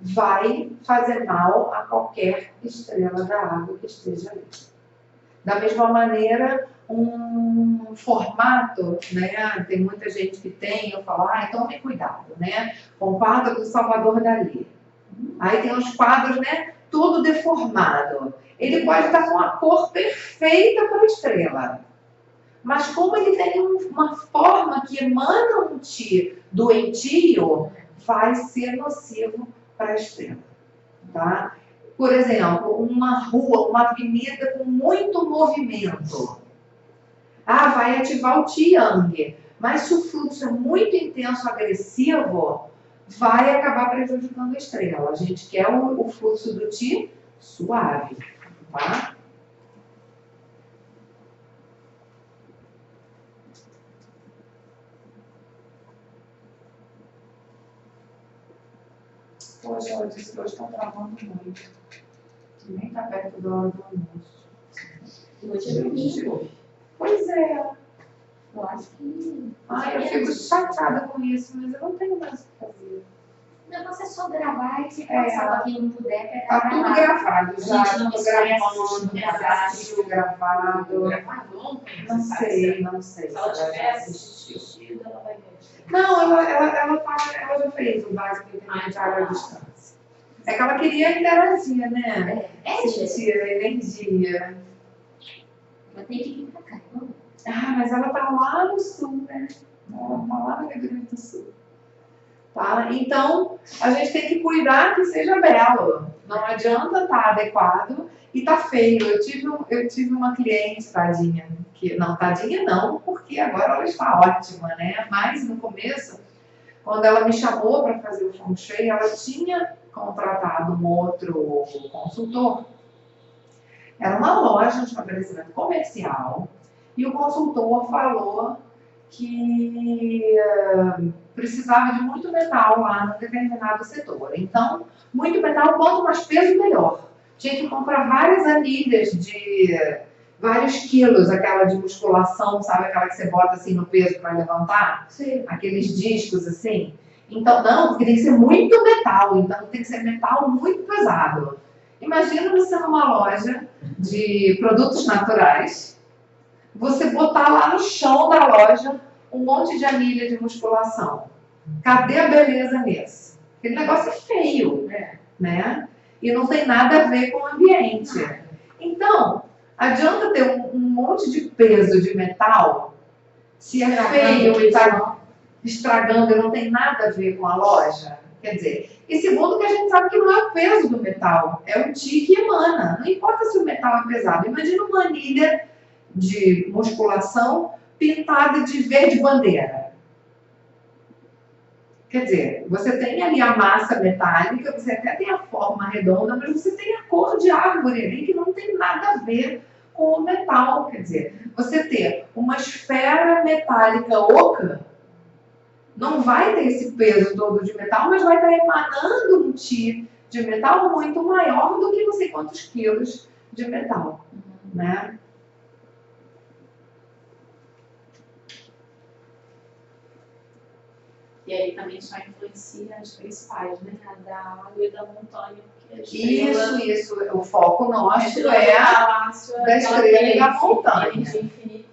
vai fazer mal a qualquer estrela da água que esteja ali. Da mesma maneira, um formato, né? Tem muita gente que tem, eu falo, tome cuidado, né? Com o quadro do Salvador Dalí. Aí tem os quadros, né? Tudo deformado. Ele pode estar com a cor perfeita para a estrela. Mas como ele tem uma forma que emana um ti doentio, vai ser nocivo para a estrela. Tá? Por exemplo, uma rua, uma avenida com muito movimento. Vai ativar o Qi Yang. Mas se o fluxo é muito intenso, agressivo, vai acabar prejudicando a estrela. A gente quer o fluxo do Qi suave. Tá? Poxa, ela disse que hoje está travando muito. Nem está perto da hora do almoço. Hoje é domingo. Pois é. Eu acho que... Eu fico chateada com isso, mas eu não tenho mais o que fazer. O negócio é só gravar e se passar quem não puder pegar. Tá tudo gravado já. A gente não Tô esquece, gravado. Não sei. Se ela tiver assistido, ela vai ver. Não, ela já fez o básico intermediário à distância. É que ela queria interagir, né? Sentir a energia. Mas tem que vir pra cá. Mas ela tá lá no sul, né? Ela tá lá no Rio Grande do Sul. Tá? Então, a gente tem que cuidar que seja belo. Não adianta estar adequado e tá feio. Eu tive uma cliente, tadinha, tadinha não, porque agora ela está ótima, né? Mas no começo, quando ela me chamou para fazer o Feng Shui, ela tinha contratado um outro consultor. Era uma loja, um estabelecimento comercial, e o consultor falou que precisava de muito metal lá num determinado setor. Então, muito metal, quanto mais peso, melhor. Tinha que comprar várias anilhas de vários quilos, aquela de musculação, sabe? Aquela que você bota assim no peso para levantar? Sim. Aqueles discos assim. Então, não, porque tem que ser muito metal. Então, tem que ser metal muito pesado. Imagina você numa loja de produtos naturais, você botar lá no chão da loja um monte de anilha de musculação. Cadê a beleza nisso? Aquele negócio é feio, né? E não tem nada a ver com o ambiente. Então, adianta ter um monte de peso de metal, se é feio e está estragando e não tem nada a ver com a loja? Quer dizer, e segundo que a gente sabe que não é o peso do metal, é o Qi que emana. Não importa se o metal é pesado. Imagina uma anilha de musculação pintada de verde bandeira. Quer dizer, você tem ali a massa metálica, você até tem a forma redonda, mas você tem a cor de árvore ali que não tem nada a ver com o metal. Quer dizer, você ter uma esfera metálica oca não vai ter esse peso todo de metal, mas vai estar emanando um Qi de metal muito maior do que não sei quantos quilos de metal, né? E aí também só influencia as principais, né? A da água e da montanha. Porque a estrela, Isso. O foco a nosso estrela é do a palácio, da estrela e da energia montanha. infinita.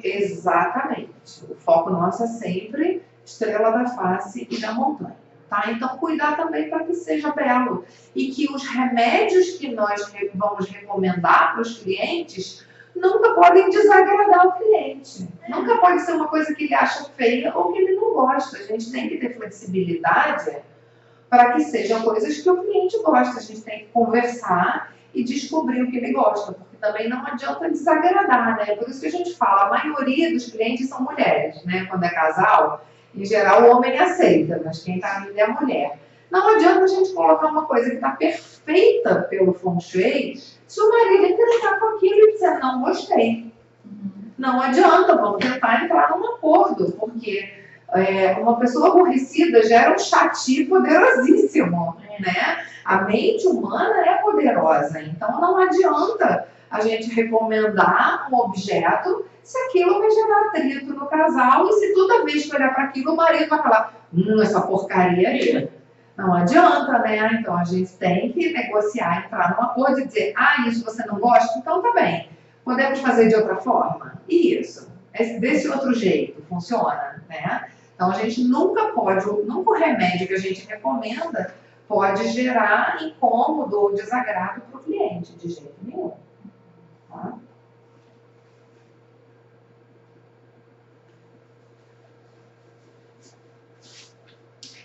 Exatamente. O foco nosso é sempre estrela da face e da montanha. Tá? Então, cuidar também para que seja belo. E que os remédios que nós vamos recomendar para os clientes nunca podem desagradar o cliente. Nunca pode ser uma coisa que ele acha feia ou que ele não gosta. A gente tem que ter flexibilidade para que sejam coisas que o cliente gosta. A gente tem que conversar e descobrir o que ele gosta, porque também não adianta desagradar, né? Por isso que a gente fala, a maioria dos clientes são mulheres, né? Quando é casal, em geral o homem aceita, mas quem está vindo é a mulher. Não adianta a gente colocar uma coisa que está perfeita pelo feng shui, se o marido interessar com aquilo e dizer, não gostei. Não adianta, vamos tentar entrar num acordo, porque uma pessoa aborrecida gera um chati poderosíssimo, né? A mente humana é poderosa, então não adianta a gente recomendar um objeto se aquilo vai gerar atrito no casal e se toda vez que olhar para aquilo o marido vai falar, essa porcaria aí. Não adianta, né? Então a gente tem que negociar, entrar num acordo e dizer, isso você não gosta? Então tá bem. Podemos fazer de outra forma? Isso. Desse outro jeito, funciona, né? Então a gente nunca o remédio que a gente recomenda pode gerar incômodo ou desagrado para o cliente, de jeito nenhum. Tá?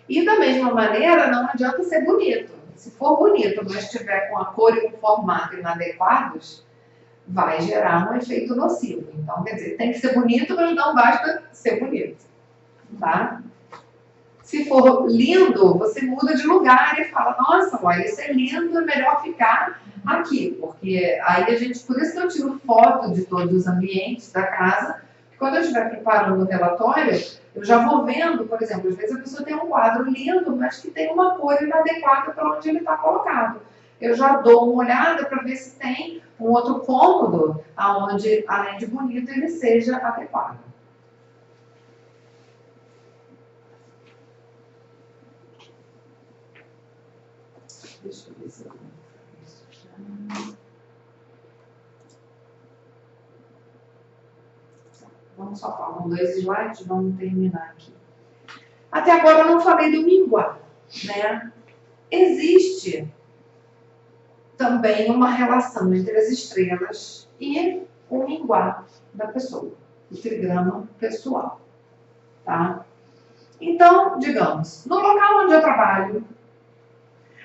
E da mesma maneira, não adianta ser bonito. Se for bonito, mas estiver com a cor e o formato inadequados, vai gerar um efeito nocivo. Então, quer dizer, tem que ser bonito, mas não basta ser bonito. Tá? Se for lindo, você muda de lugar e fala, nossa, olha, isso é lindo, é melhor ficar aqui. Porque aí por isso que eu tiro foto de todos os ambientes da casa, porque quando eu estiver preparando o relatório, eu já vou vendo, por exemplo, às vezes a pessoa tem um quadro lindo, mas que tem uma cor inadequada para onde ele está colocado. Eu já dou uma olhada para ver se tem um outro cômodo, onde, além de bonito, ele seja adequado. Deixa eu ver se eu vou isso já. Vamos só falar com 2 slides, vamos terminar aqui. Até agora eu não falei do minguá, né? Existe também uma relação entre as estrelas e o minguá da pessoa, o trigrama pessoal, tá? Então, digamos, no local onde eu trabalho,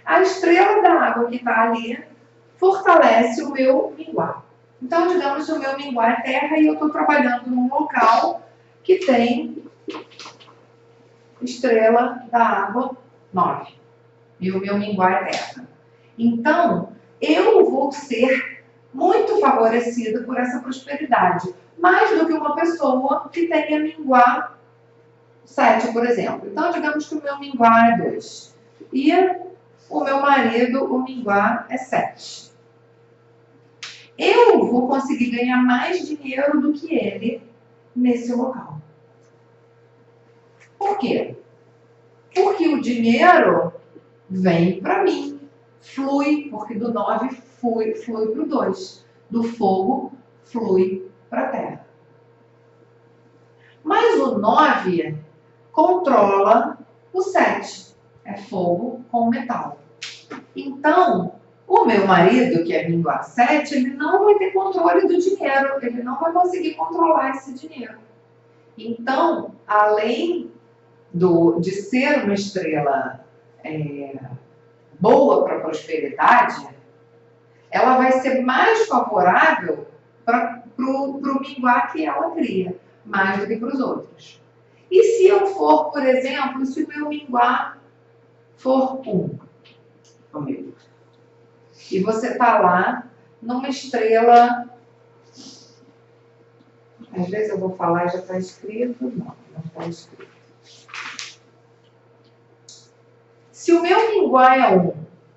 a estrela da água que está ali fortalece o meu minguá. Então, digamos que o meu minguá é terra e eu estou trabalhando num local que tem estrela da água 9. E o meu minguá é terra. Então, eu vou ser muito favorecida por essa prosperidade. Mais do que uma pessoa que tenha minguá 7, por exemplo. Então, digamos que o meu minguá é 2. E o meu marido, o minguá é 7. Eu vou conseguir ganhar mais dinheiro do que ele nesse local. Por quê? Porque o dinheiro vem para mim, flui, porque do 9 flui para o 2. Do fogo flui para a terra. Mas o 9 controla o 7. É fogo com metal. Então, o meu marido, que é minguá 7, ele não vai ter controle do dinheiro, ele não vai conseguir controlar esse dinheiro. Então, além de ser uma estrela boa para a prosperidade, ela vai ser mais favorável para o minguá que ela cria, mais do que para os outros. E se eu for, por exemplo, se o meu minguá for 1, e você está lá numa estrela, às vezes eu vou falar e já está escrito, não está escrito. Se o meu minguá é 1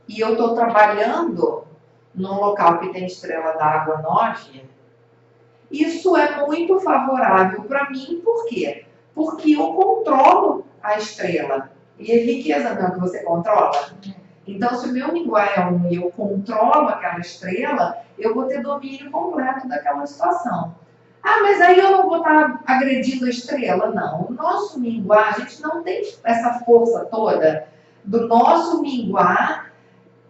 e eu estou trabalhando num local que tem estrela d'água 9, isso é muito favorável para mim, por quê? Porque eu controlo a estrela. E a riqueza não é o que você controla. Então, se o meu minguá é 1 e eu controlo aquela estrela, eu vou ter domínio completo daquela situação. Ah, mas aí eu não vou estar agredindo a estrela? Não. O nosso minguá, a gente não tem essa força toda do nosso minguá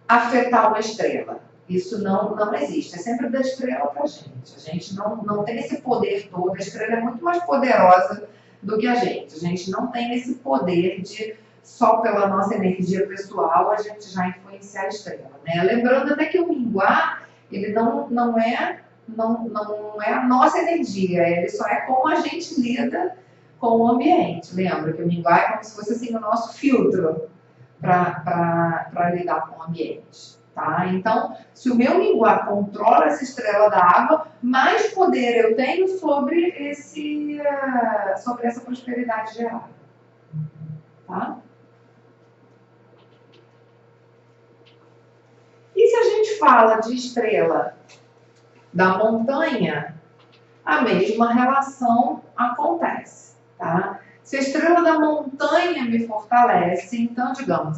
afetar uma estrela. Isso não existe. É sempre da estrela para a gente. A gente não tem esse poder todo. A estrela é muito mais poderosa do que a gente. A gente não tem esse poder de, só pela nossa energia pessoal, a gente já influenciar a estrela. Né? Lembrando até que o minguá, ele não é a nossa energia, ele só é como a gente lida com o ambiente. Lembra que o minguá é como se fosse assim, o nosso filtro para lidar com o ambiente. Tá? Então, se o meu minguá controla essa estrela da água, mais poder eu tenho sobre essa prosperidade geral. Tá? E se a gente fala de estrela da montanha, a mesma relação acontece. Tá? Se a estrela da montanha me fortalece, então, digamos,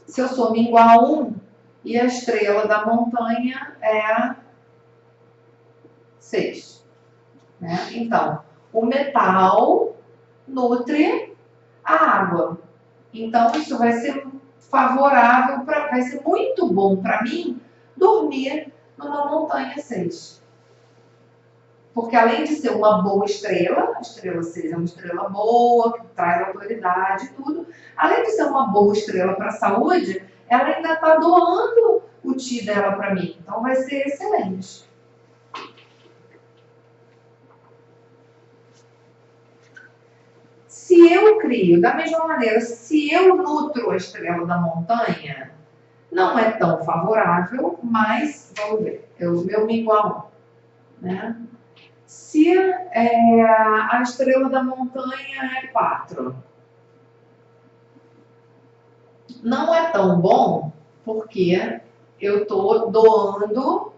se eu sou minguá 1 e a estrela da montanha é 6. Né? Então, o metal nutre a água. Então, isso vai ser favorável, vai ser muito bom para mim dormir numa montanha 6. Porque além de ser uma boa estrela, a estrela 6 é uma estrela boa, que traz autoridade e tudo, além de ser uma boa estrela para a saúde, ela ainda está doando o Ti dela para mim. Então vai ser excelente. Se eu crio, da mesma maneira, se eu nutro a estrela da montanha, não é tão favorável, mas, vamos ver, o meu minguá 1, né? Se a estrela da montanha é 4, não é tão bom porque eu estou doando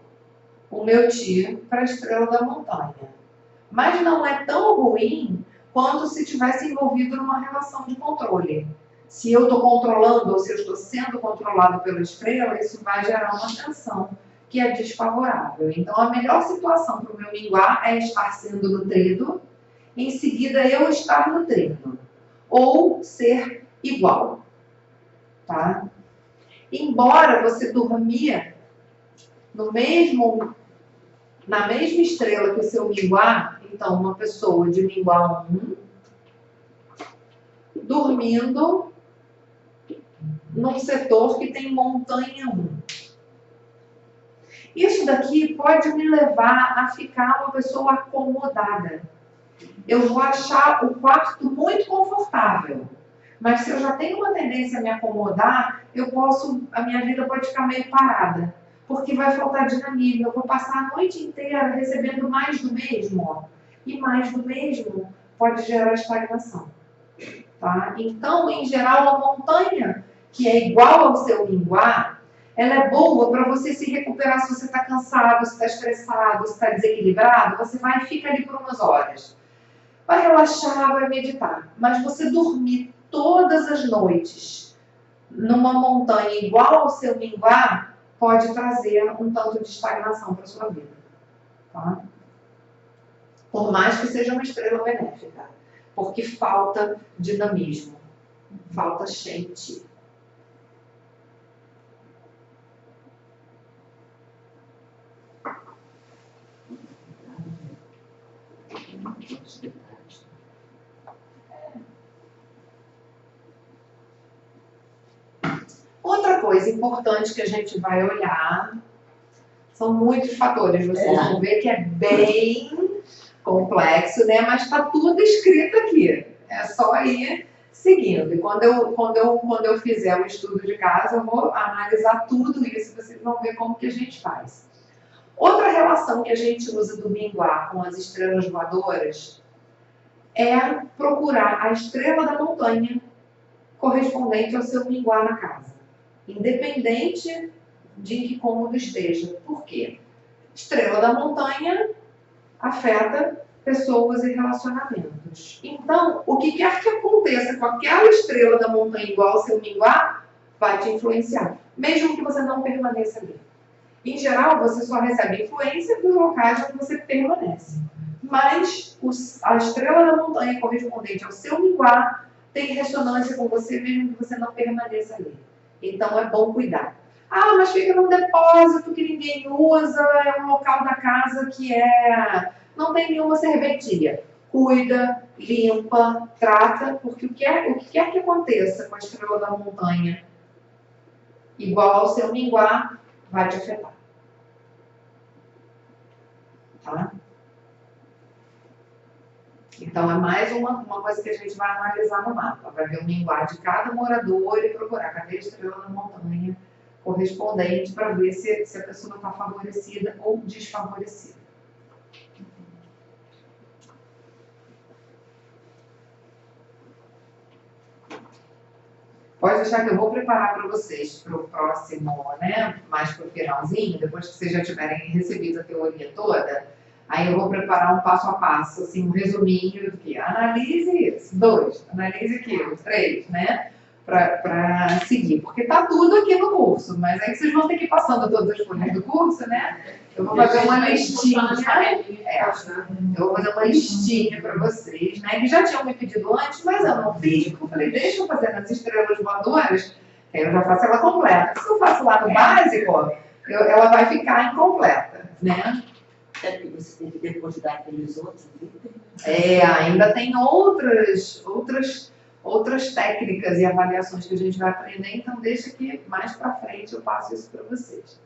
o meu Ti para a estrela da montanha. Mas não é tão ruim quanto se tivesse envolvido numa relação de controle. Se eu estou controlando ou se eu estou sendo controlado pela estrela, isso vai gerar uma tensão que é desfavorável. Então, a melhor situação para o meu minguá é estar sendo nutrido, em seguida eu estar nutrindo, ou ser igual. Tá? Embora você dormir na mesma estrela que o seu minguá, então uma pessoa de minguá 1, dormindo num setor que tem montanha 1. Isso daqui pode me levar a ficar uma pessoa acomodada. Eu vou achar o quarto muito confortável. Mas se eu já tenho uma tendência a me acomodar, a minha vida pode ficar meio parada. Porque vai faltar dinamismo. Eu vou passar a noite inteira recebendo mais do mesmo. E mais do mesmo pode gerar estagnação. Tá? Então, em geral, a montanha, que é igual ao seu minguá, ela é boa para você se recuperar se você está cansado, se está estressado, se está desequilibrado. Você vai e fica ali por umas horas. Vai relaxar, vai meditar. Mas você dormir todas as noites numa montanha igual ao seu minguá pode trazer um tanto de estagnação para a sua vida. Tá? Por mais que seja uma estrela benéfica. Porque falta dinamismo. Falta gente. Outra coisa importante que a gente vai olhar são muitos fatores. Vocês vão ver que é bem complexo, né? Mas está tudo escrito aqui. É só ir seguindo. E quando eu fizer o estudo de casa, eu vou analisar tudo isso. Vocês vão ver como que a gente faz. Outra relação que a gente usa do minguá com as estrelas voadoras é procurar a estrela da montanha correspondente ao seu minguá na casa. Independente de em que cômodo esteja. Por quê? Estrela da montanha afeta pessoas e relacionamentos. Então, o que quer que aconteça com aquela estrela da montanha igual ao seu minguá, vai te influenciar, mesmo que você não permaneça ali. Em geral, você só recebe influência dos locais onde você permanece. Mas a estrela da montanha correspondente ao seu minguá tem ressonância com você mesmo que você não permaneça ali. Então é bom cuidar. Ah, mas fica num depósito que ninguém usa, é um local da casa que não tem nenhuma serventia. Cuida, limpa, trata, porque o que quer que aconteça com a estrela da montanha igual ao seu minguá, vai te afetar. Tá? Então é mais uma coisa que a gente vai analisar no mapa. Vai ver o minguá de cada morador e procurar cadê a estrela da montanha correspondente para ver se a pessoa está favorecida ou desfavorecida. Pode deixar que eu vou preparar para vocês para o próximo, né, mais para o finalzinho, depois que vocês já tiverem recebido a teoria toda, aí eu vou preparar um passo a passo, assim, um resuminho do que analise isso, 2, analise aquilo, 3, né, para seguir, porque tá tudo aqui no curso, mas aí vocês vão ter que ir passando todas as folhas do curso, né, eu vou fazer uma listinha, eu vou fazer uma listinha para vocês, né, que já tinham me pedido antes, mas eu não fiz, porque eu falei, deixa eu fazer nas estrelas voadoras, que aí eu já faço ela completa. Se eu faço lá no básico, ela vai ficar incompleta, né. É porque você tem que depositar aqueles outros. Ainda tem outras técnicas e avaliações que a gente vai aprender, então deixa que mais para frente eu passo isso para vocês.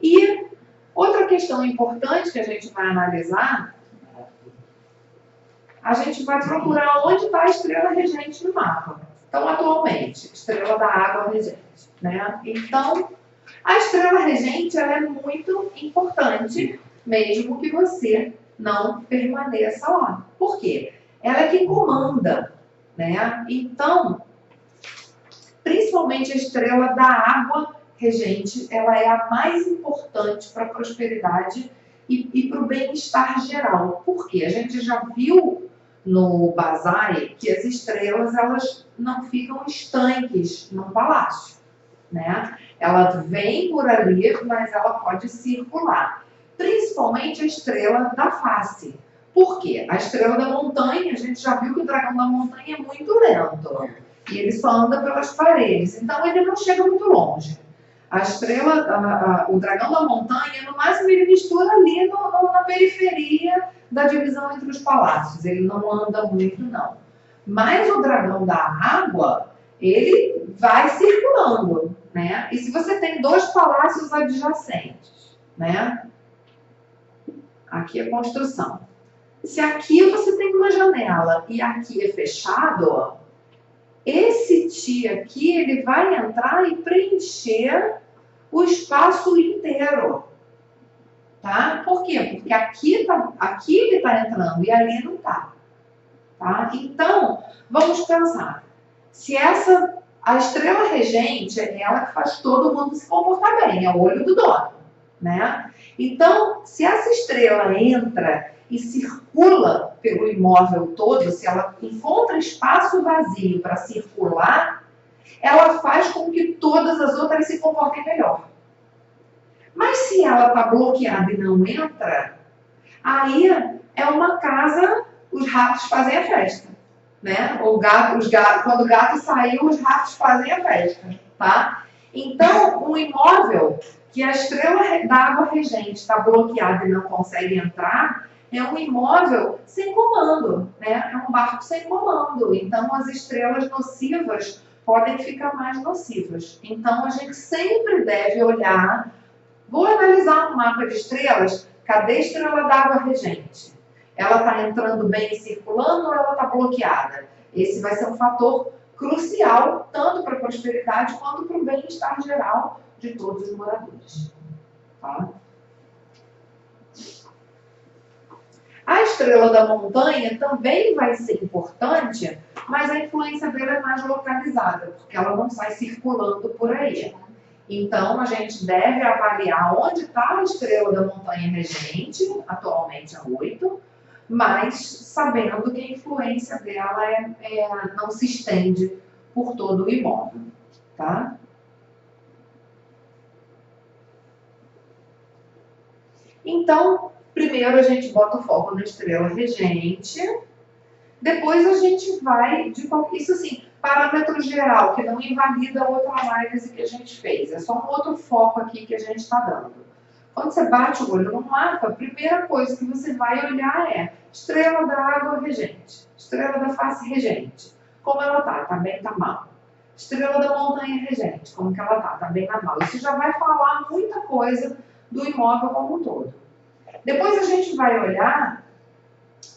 E outra questão importante que a gente vai analisar, a gente vai procurar onde está a estrela regente no mapa. Então, atualmente, estrela da água regente, né? Então, a estrela regente ela é muito importante, mesmo que você não permaneça lá. Por quê? Ela é quem comanda, né? Então, principalmente a estrela da água regente, ela é a mais importante para a prosperidade e para o bem-estar geral. Por quê? A gente já viu no Basai que as estrelas elas não ficam estanques num palácio, né? Ela vem por ali, mas ela pode circular. Principalmente a estrela da face. Por quê? A estrela da montanha, a gente já viu que o dragão da montanha é muito lento. E ele só anda pelas paredes. Então ele não chega muito longe. A estrela, o dragão da montanha, no máximo ele mistura ali na periferia da divisão entre os palácios. Ele não anda muito, não. Mas o dragão da água, ele vai circulando, né? E se você tem 2 palácios adjacentes, né? Aqui é a construção. Se aqui você tem uma janela e aqui é fechado, esse Ti aqui, ele vai entrar e preencher o espaço inteiro. Tá? Por quê? Porque aqui ele está entrando e ali não está. Tá? Então, vamos pensar. Se a estrela regente é ela que faz todo mundo se comportar bem, é o olho do dono, né? Então, se essa estrela entra e circula pelo imóvel todo, se ela encontra espaço vazio para circular, ela faz com que todas as outras se comportem melhor. Mas se ela está bloqueada e não entra, aí é uma casa, os ratos fazem a festa, né? Quando o gato saiu, os ratos fazem a festa, tá? Então, um imóvel que a estrela da água regente está bloqueada e não consegue entrar, é um imóvel sem comando, né? É um barco sem comando. Então, as estrelas nocivas podem ficar mais nocivas. Então, a gente sempre deve olhar. Vou analisar um mapa de estrelas. Cadê a estrela da água regente? Ela está entrando bem e circulando ou ela está bloqueada? Esse vai ser um fator crucial, tanto para a prosperidade quanto para o bem-estar geral de todos os moradores. Tá? A estrela da montanha também vai ser importante, mas a influência dela é mais localizada, porque ela não sai circulando por aí. Então, a gente deve avaliar onde está a estrela da montanha regente, atualmente a 8, mas sabendo que a influência dela não se estende por todo o imóvel, tá? Então, primeiro a gente bota o foco na estrela regente, depois a gente vai, isso assim, parâmetro geral, que não invalida a outra análise que a gente fez, é só um outro foco aqui que a gente está dando. Quando você bate o olho no mapa, a primeira coisa que você vai olhar é estrela da água regente, estrela da face regente, como ela tá? Tá bem, tá mal. Estrela da montanha regente, como que ela tá bem, tá mal. Isso já vai falar muita coisa do imóvel como um todo. Depois a gente vai olhar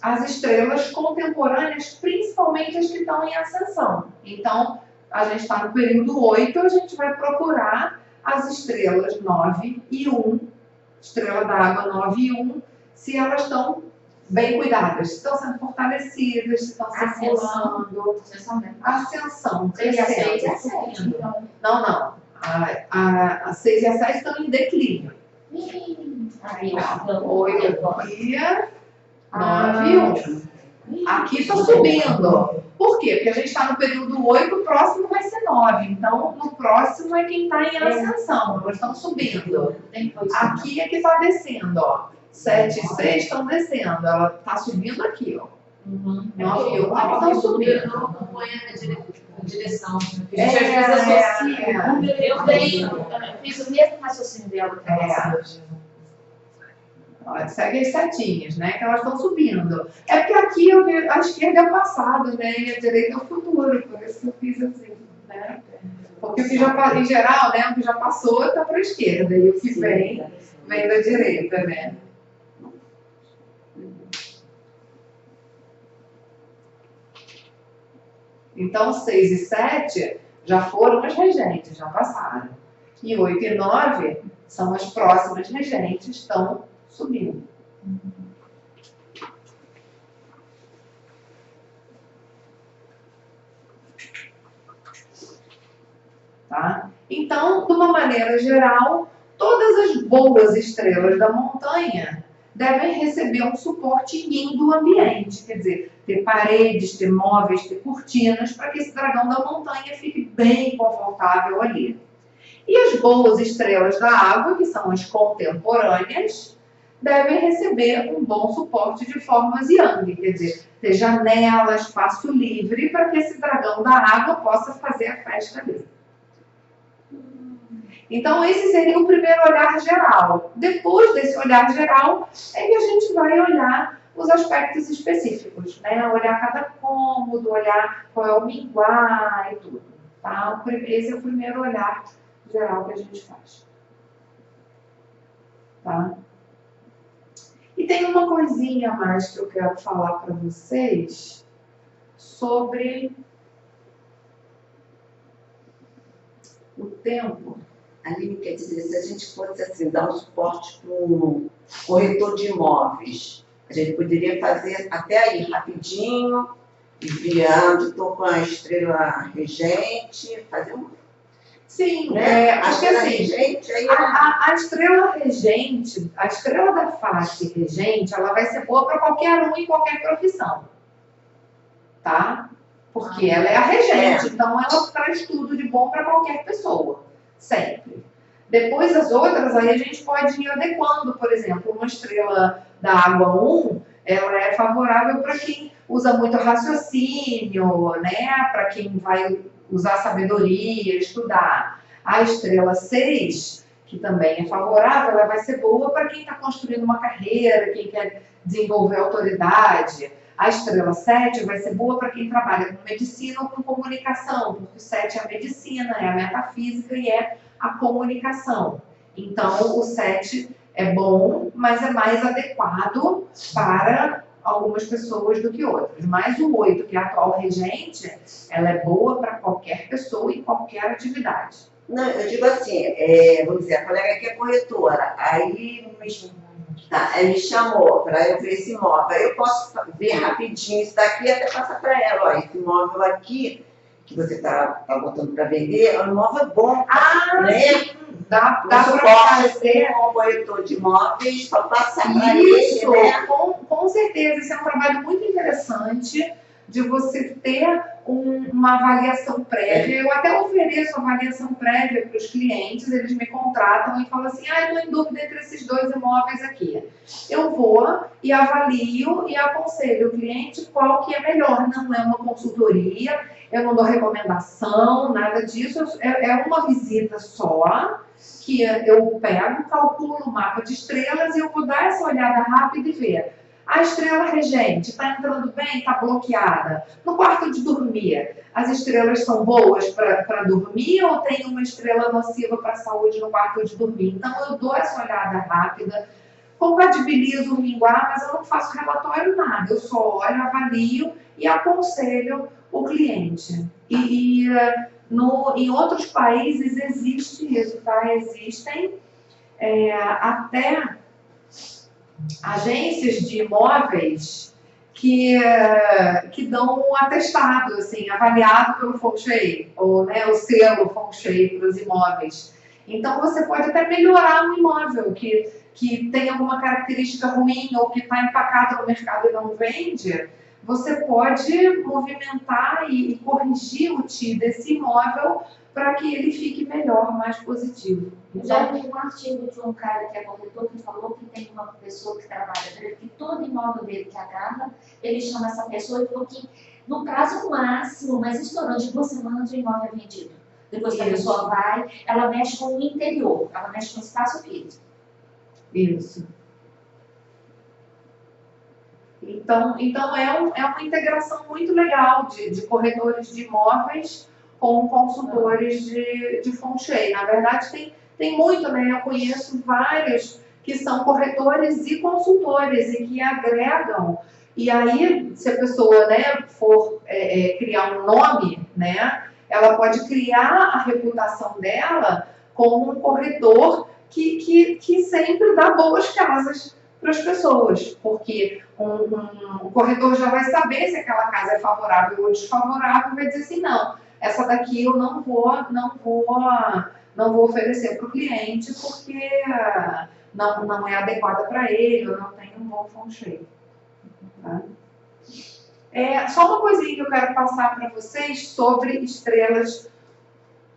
as estrelas contemporâneas, principalmente as que estão em ascensão. Então, a gente está no período 8, a gente vai procurar as estrelas 9 e 1, estrela da água 9 e 1, se elas estão bem cuidadas, se estão sendo fortalecidas, se estão circulando. Ascensão, crescendo. Não. A 6 e a 7 estão em declínio. Aí, 8 aqui, 9 e 1. Aqui está subindo. Por quê? Porque a gente está no período 8, o próximo vai ser 9. Então, no próximo é quem está em ascensão. Elas estão subindo. Aqui é que está descendo, ó. 7 e 6 estão descendo. Ela está subindo aqui, ó. 9 e 1 estão subindo. Não acompanha a direção. A gente às vezes associa. Eu fiz o mesmo raciocínio dela que ela Ó, segue as setinhas, né? Que elas estão subindo. É porque aqui a esquerda é o passado, né? E a direita é o futuro. Por isso que eu fiz assim, né? Porque o que já, em geral, né? O que já passou está para a esquerda. E o que vem da direita, né? Então, 6 e 7 já foram as regentes, já passaram. E 8 e 9 são as próximas regentes, estão subindo. Tá? Então, de uma maneira geral, todas as boas estrelas da montanha devem receber um suporte yin do ambiente, quer dizer, ter paredes, ter móveis, ter cortinas, para que esse dragão da montanha fique bem confortável ali. E as boas estrelas da água, que são as contemporâneas, devem receber um bom suporte de formas yang, quer dizer, ter janela, espaço livre, para que esse dragão da água possa fazer a festa ali. Então, esse seria o primeiro olhar geral. Depois desse olhar geral, é que a gente vai olhar os aspectos específicos, né? Olhar cada cômodo, olhar qual é o minguar e tudo. Tá? Esse é o primeiro olhar geral que a gente faz. Tá? E tem uma coisinha a mais que eu quero falar para vocês sobre o tempo. Aline, quer dizer, se a gente fosse assim, dar um suporte para um corretor de imóveis, a gente poderia fazer até aí, rapidinho, enviando, estou com a estrela regente, fazer um... Sim, né? acho que assim, regente, aí a estrela regente, a estrela da face regente, ela vai ser boa para qualquer um em qualquer profissão. Tá? Porque ela é a regente, então ela traz tudo de bom para qualquer pessoa. Sempre. Depois as outras, aí a gente pode ir adequando, por exemplo, uma estrela da água 1, ela é favorável para quem usa muito raciocínio, né? Para quem vai usar sabedoria, estudar. A estrela 6, que também é favorável, ela vai ser boa para quem está construindo uma carreira, quem quer desenvolver autoridade. A estrela 7 vai ser boa para quem trabalha com medicina ou com comunicação, porque o 7 é a medicina, é a metafísica e é a comunicação. Então, o 7 é bom, mas é mais adequado para algumas pessoas do que outras. Mas o 8, que é a atual regente, ela é boa para qualquer pessoa em qualquer atividade. não, eu digo assim, vamos dizer, a colega aqui é corretora, aí me chamou para eu ver esse imóvel. Aí eu posso ver rapidinho isso daqui e até passar para ela. Ó, esse imóvel aqui, que você está botando para vender, é um imóvel bom. Ah, né? sim, dá O para suporte fazer. com o corretor de imóveis para passar para ele, Isso, né? com certeza, esse é um trabalho muito interessante de você ter uma avaliação prévia. Eu até ofereço avaliação prévia para os clientes, eles me contratam e falam assim, estou em dúvida entre esses dois imóveis aqui. Eu vou e avalio e aconselho o cliente qual que é melhor. Não é uma consultoria, eu não dou recomendação, nada disso, é uma visita só, que eu pego, calculo o mapa de estrelas e eu vou dar essa olhada rápida e ver. A estrela regente está entrando bem, está bloqueada. No quarto de dormir, as estrelas são boas para dormir ou tem uma estrela nociva para a saúde no quarto de dormir? Então eu dou essa olhada rápida, compatibilizo o linguar, mas eu não faço relatório nada. Eu só olho, avalio e aconselho o cliente. Em outros países existe isso, tá? Existem até agências de imóveis que dão um atestado, assim, avaliado pelo Feng Shui, ou né, o selo Feng Shui para os imóveis. Então você pode até melhorar um imóvel que tem alguma característica ruim ou que está empacado no mercado e não vende. Você pode movimentar e corrigir o TI desse imóvel para que ele fique melhor, mais positivo. Eu já li um artigo de um cara que é corretor que falou que tem uma pessoa que trabalha para ele, que todo imóvel dele que agarra, ele chama essa pessoa e falou que no prazo máximo, mas estourando de 2 semanas, o imóvel é vendido. Depois que a pessoa vai, ela mexe com o interior, ela mexe com o espaço físico. Isso. Então é uma integração muito legal de corretores de imóveis com consultores de Feng Shui. Na verdade, tem muito, né? Eu conheço vários que são corretores e consultores e que agregam. E aí, se a pessoa, né, for criar um nome, né, ela pode criar a reputação dela como um corretor que sempre dá boas casas para as pessoas, porque um corretor já vai saber se aquela casa é favorável ou desfavorável, vai dizer assim, não, essa daqui eu não vou oferecer para o cliente porque não é adequada para ele, ou não tem um bom Feng Shui. Tá? Só uma coisinha que eu quero passar para vocês sobre estrelas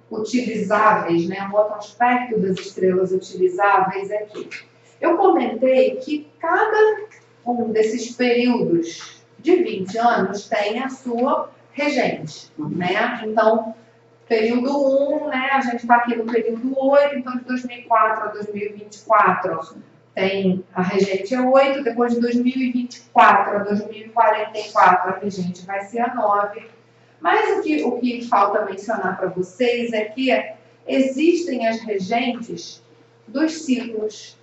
utilizáveis, né? Um outro aspecto das estrelas utilizáveis é que eu comentei que cada um desses períodos de 20 anos tem a sua regente, né? Então, período 1, né? A gente está aqui no período 8, então de 2004 a 2024 tem a regente é 8, depois de 2024 a 2044 a regente vai ser a 9. Mas o que falta mencionar para vocês é que existem as regentes dos ciclos.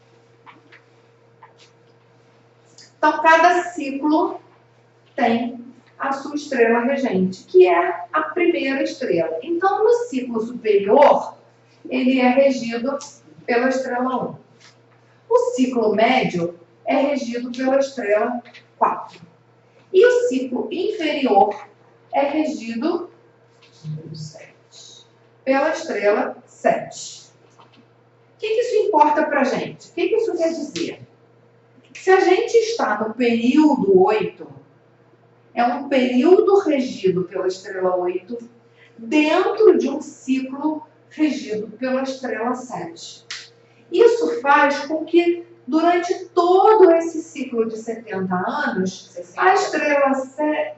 Então, cada ciclo tem a sua estrela regente, que é a primeira estrela. Então, no ciclo superior, ele é regido pela estrela 1. O ciclo médio é regido pela estrela 4. E o ciclo inferior é regido pela estrela 7. O que isso importa para a gente? O que isso quer dizer? Se a gente está no período 8, é um período regido pela estrela 8 dentro de um ciclo regido pela estrela 7. Isso faz com que, durante todo esse ciclo de 70 anos,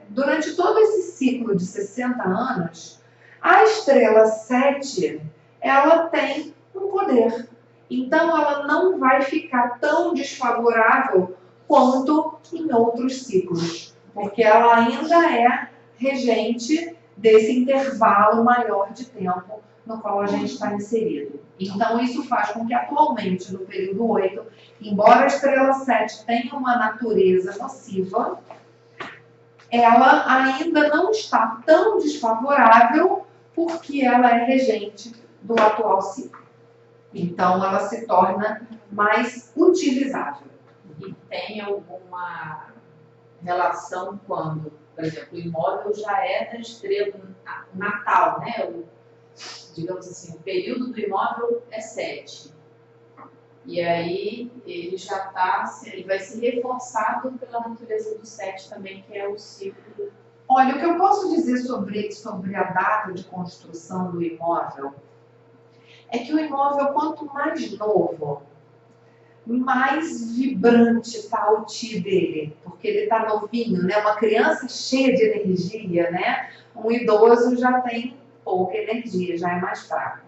durante todo esse ciclo de 60 anos, a estrela 7, ela tem um poder. Então, ela não vai ficar tão desfavorável quanto em outros ciclos, porque ela ainda é regente desse intervalo maior de tempo no qual a gente está inserido. Então, isso faz com que, atualmente, no período 8, embora a estrela 7 tenha uma natureza nociva, ela ainda não está tão desfavorável porque ela é regente do atual ciclo. Então, ela se torna mais utilizável. E tem alguma relação quando, por exemplo, o imóvel já é da estrela natal, né? digamos assim, o período do imóvel é 7. E aí ele já ele vai ser reforçado pela natureza do 7 também, que é o ciclo. Olha, o que eu posso dizer sobre a data de construção do imóvel é que o imóvel, quanto mais novo, mais vibrante está o ti dele, porque ele está novinho, né? Uma criança cheia de energia, né? Um idoso já tem pouca energia, já é mais fraco.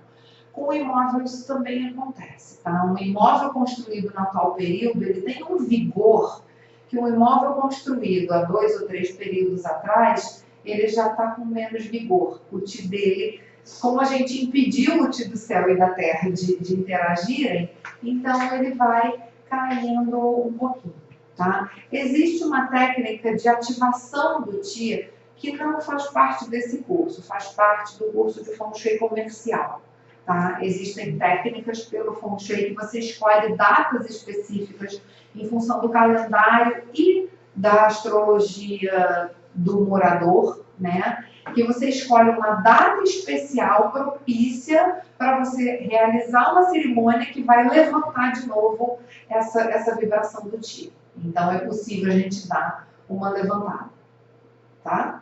Com o imóvel isso também acontece, tá? Um imóvel construído no atual período, ele tem um vigor que um imóvel construído há 2 ou 3 períodos atrás, ele já está com menos vigor. O ti dele, como a gente impediu o ti do céu e da terra de interagirem, então ele vai caindo um pouquinho, tá? Existe uma técnica de ativação do ti que não faz parte desse curso, faz parte do curso de Feng Shui comercial. Tá? Existem técnicas pelo Feng Shui que você escolhe datas específicas em função do calendário e da astrologia do morador, né? Que você escolhe uma data especial propícia para você realizar uma cerimônia que vai levantar de novo essa vibração do ti. Então é possível a gente dar uma levantada, tá?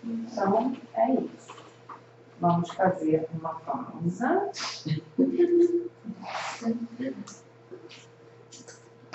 Então, é isso. Vamos fazer uma pausa.